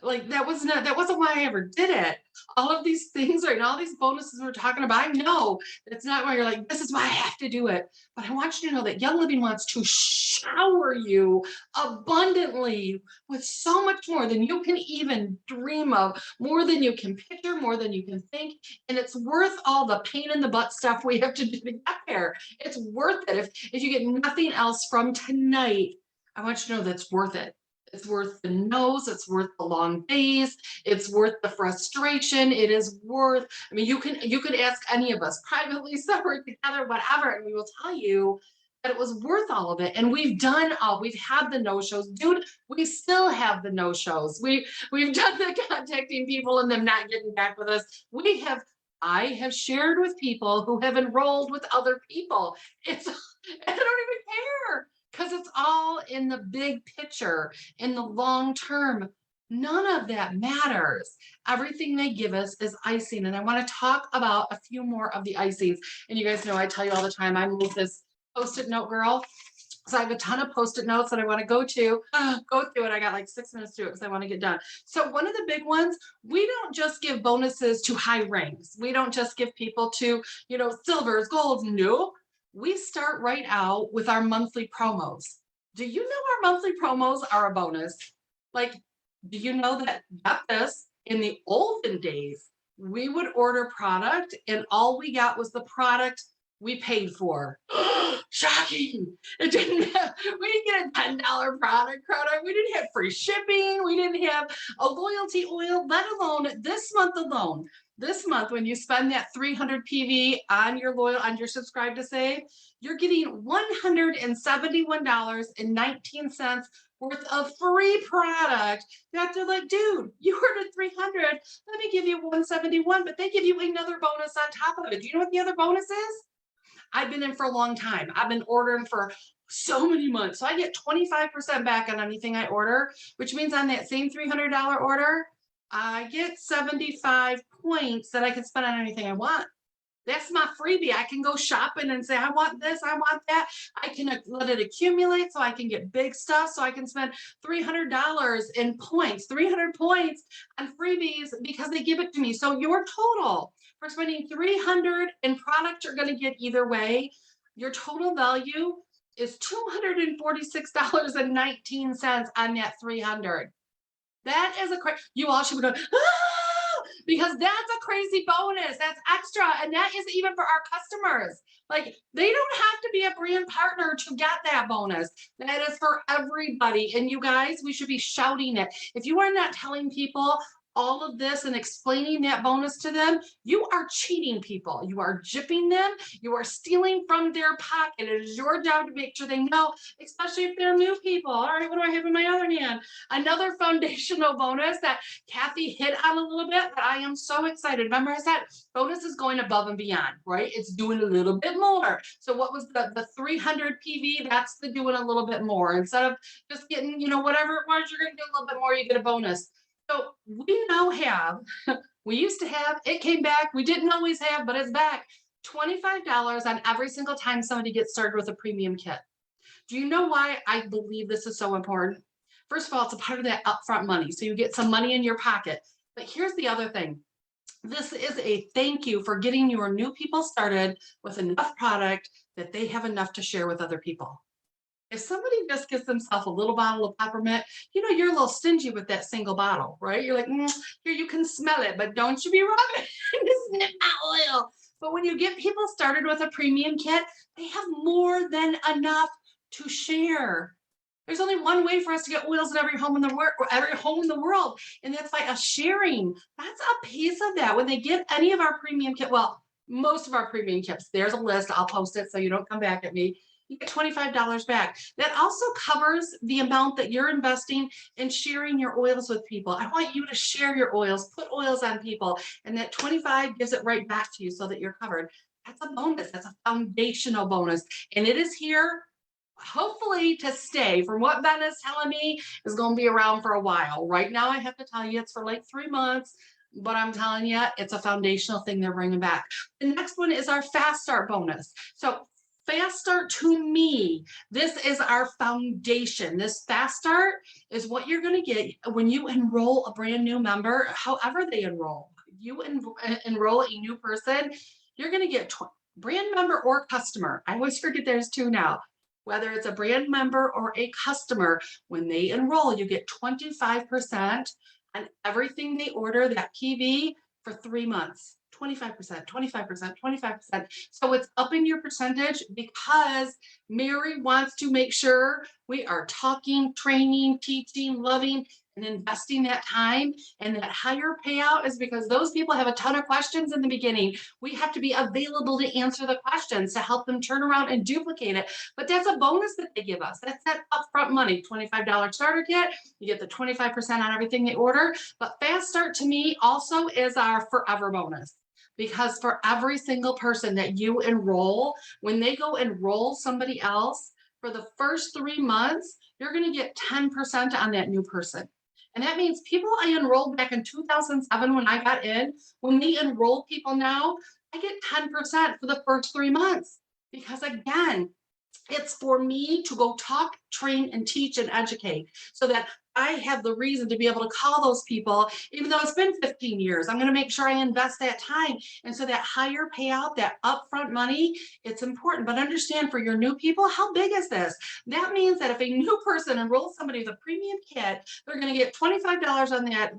Like, that wasn't why I ever did it. All of these things right now, all these bonuses we're talking about, I know that's not why you're like, this is why I have to do it. But I want you to know that Young Living wants to shower you abundantly with so much more than you can even dream of, more than you can picture, more than you can think. And it's worth all the pain in the butt stuff we have to do to get there. It's worth it. If you get nothing else from tonight, I want you to know that's worth it. It's worth the no's, it's worth the long days, it's worth the frustration, it is worth, you could ask any of us privately, separate, together, whatever, and we will tell you that it was worth all of it. And we've had the no-shows. Dude, we still have the no-shows. We've done the contacting people and them not getting back with us. I have shared with people who have enrolled with other people. I don't even care. Because it's all in the big picture, in the long term. None of that matters. Everything they give us is icing. And I want to talk about a few more of the icings. And you guys know I tell you all the time, I'm with this Post-it note girl. So I have a ton of Post-it notes that I want to go through it. I got like 6 minutes to do it because I want to get done. So one of the big ones, we don't just give bonuses to high ranks. We don't just give people to, silvers, golds. No, we start right out with our monthly promos. Do you know our monthly promos are a bonus? Like, do you know that got this in the olden days, we would order product and all we got was the product we paid for. Shocking. We didn't get a $10 product credit. We didn't have free shipping. We didn't have a loyalty oil, let alone this month alone. This month, when you spend that 300 PV on your subscribe to save, you're getting $171.19 worth of free product. That they're like, dude, you ordered 300. Let me give you 171, but they give you another bonus on top of it. Do you know what the other bonus is? I've been in for a long time. I've been ordering for so many months. So I get 25% back on anything I order, which means on that same $300 order, I get 75 points that I can spend on anything I want. That's my freebie. I can go shopping and say, I want this, I want that. I can let it accumulate so I can get big stuff. So I can spend $300 in points, 300 points on freebies because they give it to me. So your total for spending 300 in product you're going to get either way, your total value is $246.19 on that 300. That is a crazy, you all should go, because that's a crazy bonus. That's extra. And that is even for our customers. Like, they don't have to be a brand partner to get that bonus. That is for everybody. And you guys, we should be shouting it. If you are not telling people all of this and explaining that bonus to them, you are cheating people. You are gypping them. You are stealing from their pocket. It is your job to make sure they know, especially if they're new people. All right, what do I have in my other hand? Another foundational bonus that Kathy hit on a little bit, but I am so excited. Remember, I said bonus is going above and beyond, right? It's doing a little bit more. So what was the 300 PV? That's the doing a little bit more. Instead of just getting, whatever it was, you're going to do a little bit more, you get a bonus. So we now have, we used to have, it came back, we didn't always have, but it's back, $25 on every single time somebody gets started with a premium kit. Do you know why I believe this is so important? First of all, it's a part of that upfront money. So you get some money in your pocket. But here's the other thing. This is a thank you for getting your new people started with enough product that they have enough to share with other people. If somebody just gets themselves a little bottle of peppermint, you're a little stingy with that single bottle, right? You're like, here, you can smell it, but don't you be rubbing it in that oil. But when you get people started with a premium kit, they have more than enough to share. There's only one way for us to get oils in every home in the world, and that's by us sharing. That's a piece of that. When they get any of our premium kit, well, most of our premium kits, there's a list. I'll post it so you don't come back at me. You get $25 back. That also covers the amount that you're investing in sharing your oils with people. I want you to share your oils, put oils on people, and that 25 gives it right back to you so that you're covered. That's a bonus. That's a foundational bonus. And it is here, hopefully, to stay. From what Ben is telling me, is going to be around for a while. Right now, I have to tell you, it's for like 3 months. But I'm telling you, it's a foundational thing they're bringing back. The next one is our Fast Start bonus. So Fast Start, to me, this is our foundation. This Fast Start is what you're going to get when you enroll a brand new member, however they enroll. You enroll a new person, you're going to get brand member or customer. I always forget there's two now. Whether it's a brand member or a customer, when they enroll, you get 25% on everything they order, that PV, for 3 months. 25%, 25%, 25%. So it's upping your percentage because Mary wants to make sure we are talking, training, teaching, loving, and investing that time. And that higher payout is because those people have a ton of questions in the beginning. We have to be available to answer the questions to help them turn around and duplicate it. But that's a bonus that they give us. That's that upfront money, $25 starter kit. You get the 25% on everything they order. But Fast Start, to me, also is our forever bonus. Because for every single person that you enroll, when they go enroll somebody else, for the first 3 months, you're going to get 10% on that new person. And that means people I enrolled back in 2007 when I got in, when we enroll people now, I get 10% for the first 3 months. Because again, It's for me to go talk, train, and teach and educate so that I have the reason to be able to call those people, even though it's been 15 years. I'm going to make sure I invest that time. And so that higher payout, that upfront money, it's important. But understand, for your new people, how big is this? That means that if a new person enrolls somebody with a premium kit, they're going to get $25 on that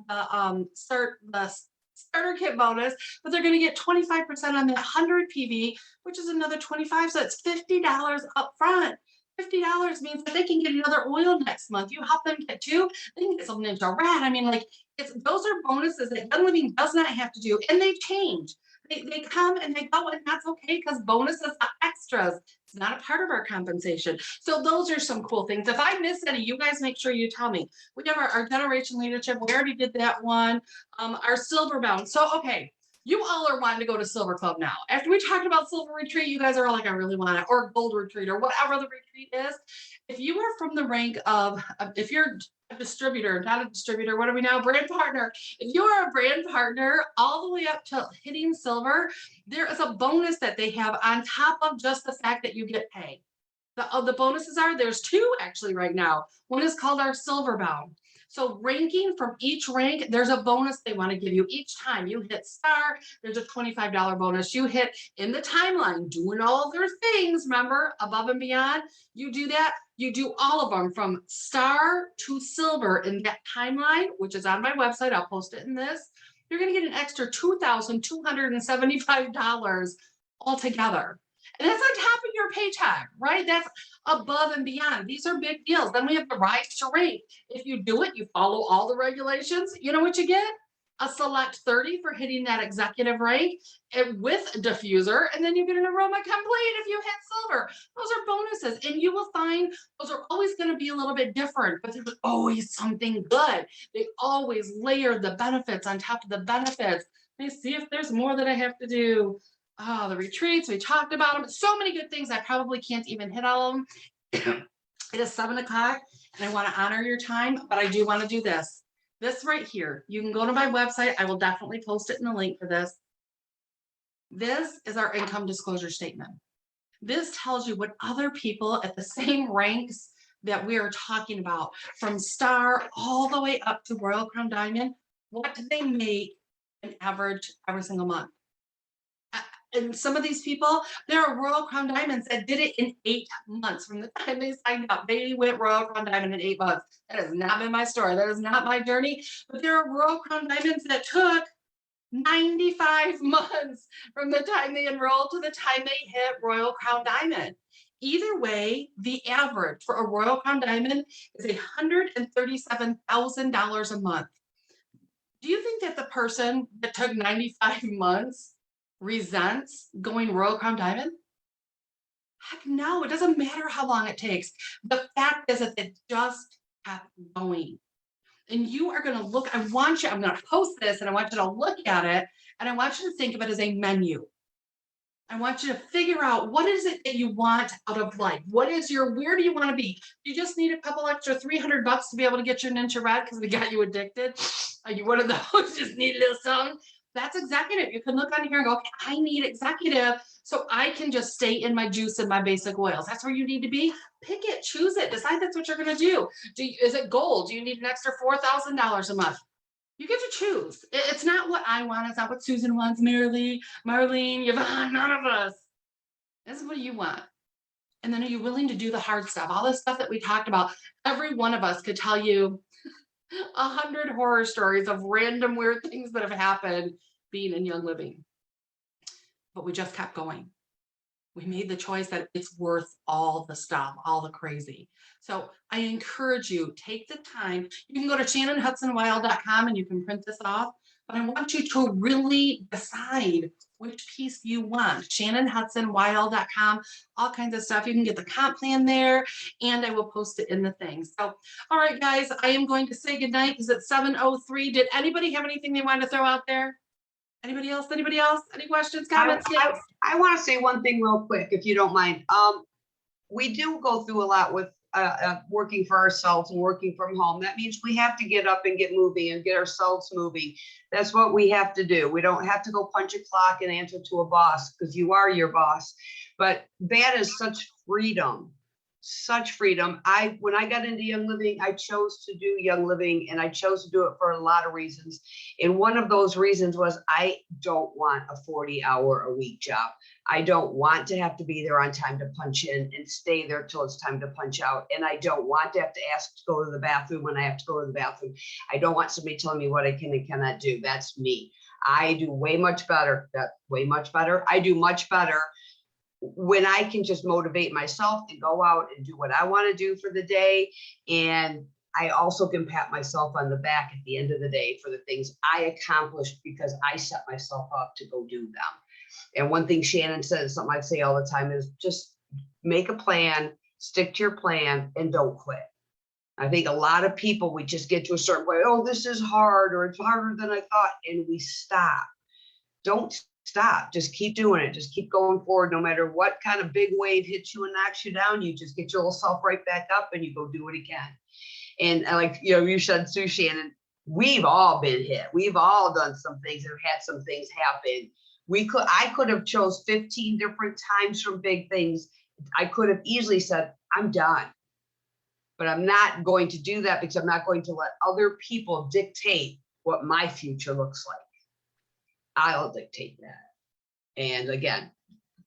starter kit bonus, but they're going to get 25% on that 100 PV, which is another 25. So it's $50 up front. $50 means that they can get another oil next month. You help them get two, they can get some Ninja Rat. I mean, like, those are bonuses that Young Living does not have to do, and they change. They come and they go, and that's okay, because bonuses are extras. It's not a part of our compensation. So those are some cool things. If I miss any, you guys make sure you tell me. We have our generation leadership. We already did that one. Our silver bound. So, okay. You all are wanting to go to Silver Club now. After we talked about Silver Retreat, you guys are all like, I really want it, or Gold Retreat, or whatever the retreat is. If you are from the rank of, if you're a distributor, not a distributor, what are we now? Brand partner. If you are a brand partner all the way up to hitting silver, there is a bonus that they have on top of just the fact that you get paid. The bonuses are, there's two actually right now. One is called our Silver Bound. So ranking from each rank, there's a bonus they want to give you each time you hit star. There's a $25 bonus. You hit in the timeline, doing all their things, remember, above and beyond. You do that. You do all of them from star to silver in that timeline, which is on my website. I'll post it in this. You're going to get an extra $2,275 altogether. And that's on top of your paycheck, right? That's above and beyond. These are big deals. Then we have the rise to rank. If you do it, you follow all the regulations, you know what you get? A select 30 for hitting that executive rank with diffuser, and then you get an aroma complete if you hit silver. Those are bonuses, and you will find those are always going to be a little bit different, but there's always something good. They always layer the benefits on top of the benefits. Let me see if there's more that I have to do. Oh, the retreats, we talked about them. So many good things. I probably can't even hit all of them. It is 7 o'clock and I want to honor your time, but I do want to do this. This right here, you can go to my website. I will definitely post it in the link for this. This is our income disclosure statement. This tells you what other people at the same ranks that we are talking about, from star all the way up to Royal Crown Diamond, what do they make an average every single month? And some of these people, there are Royal Crown Diamonds that did it in 8 months from the time they signed up. They went Royal Crown Diamond in 8 months. That has not been my story. That is not my journey. But there are Royal Crown Diamonds that took 95 months from the time they enrolled to the time they hit Royal Crown Diamond. Either way, the average for a Royal Crown Diamond is $137,000 a month. Do you think that the person that took 95 months resents going Royal Crown Diamond? Heck no, it doesn't matter how long it takes. The fact is that it just kept going. And you are going to look, I'm going to post this and I want you to look at it and I want you to think of it as a menu. I want you to figure out, what is it that you want out of life? Where do you want to be? You just need a couple extra $300 to be able to get your Ninja Rat because we got you addicted. Are you one of those just need a little something? That's executive. You can look on here and go, okay, I need executive so I can just stay in my juice and my basic oils. That's where you need to be. Pick it, choose it, decide that's what you're going to do. Is it gold? Do you need an extra $4,000 a month? You get to choose. It's not what I want. It's not what Susan wants, Marilee, Marlene, Yvonne, none of us. This is what you want. And then are you willing to do the hard stuff? All the stuff that we talked about, every one of us could tell you 100 horror stories of random weird things that have happened being in Young Living. But we just kept going. We made the choice that it's worth all the stuff, all the crazy. So I encourage you, take the time. You can go to shannonhudsonwild.com and you can print this off. But I want you to really decide which piece you want. shannonhudsonwild.com, all kinds of stuff. You can get the comp plan there, and I will post it in the thing. So, all right, guys, I am going to say goodnight because it's 7:03. Did anybody have anything they wanted to throw out there? Anybody else? Anybody else? Any questions, comments? I want to say one thing real quick, if you don't mind. We do go through a lot with working for ourselves and working from home. That means we have to get up and get moving and get ourselves moving. That's what we have to do. We don't have to go punch a clock and answer to a boss because you are your boss. But that is such freedom, such freedom. When I got into Young Living, I chose to do Young Living, and I chose to do it for a lot of reasons. And one of those reasons was I don't want a 40-hour-a-week job. I don't want to have to be there on time to punch in and stay there till it's time to punch out. And I don't want to have to ask to go to the bathroom when I have to go to the bathroom. I don't want somebody telling me what I can and cannot do. That's me. I do way much better. I do much better when I can just motivate myself and go out and do what I want to do for the day. And I also can pat myself on the back at the end of the day for the things I accomplished because I set myself up to go do them. And one thing Shannon says, something I say all the time, is just make a plan, stick to your plan, and don't quit. I think a lot of people, we just get to a certain point, oh, this is hard, or it's harder than I thought, and we stop. Don't stop. Just keep doing it. Just keep going forward. No matter what kind of big wave hits you and knocks you down, you just get your little self right back up and you go do it again. And like, you said too, Shannon, we've all been hit. We've all done some things and had some things happen. I could have chose 15 different times from big things. I could have easily said, I'm done. But I'm not going to do that because I'm not going to let other people dictate what my future looks like. I'll dictate that. And again,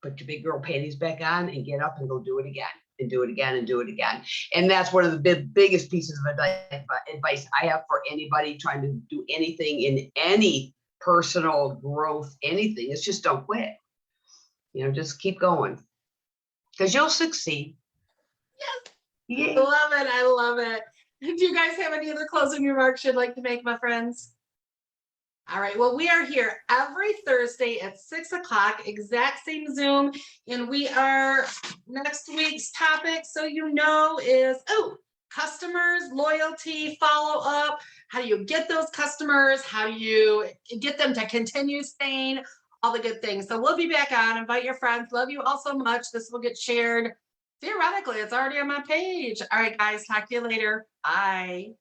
put your big girl panties back on and get up and go do it again and do it again and do it again. And that's one of the biggest pieces of advice I have for anybody trying to do anything in any personal growth, anything. It's just don't quit. Just keep going because you'll succeed. Yes. I love it. I love it. Do you guys have any other closing remarks you'd like to make, my friends? All right. Well, we are here every Thursday at 6 o'clock, exact same Zoom. And next week's topic, so is, customers, loyalty, follow up. How do you get those customers? How do you get them to continue staying? All the good things. So we'll be back on. Invite your friends. Love you all so much. This will get shared. Theoretically, it's already on my page. All right, guys. Talk to you later. Bye.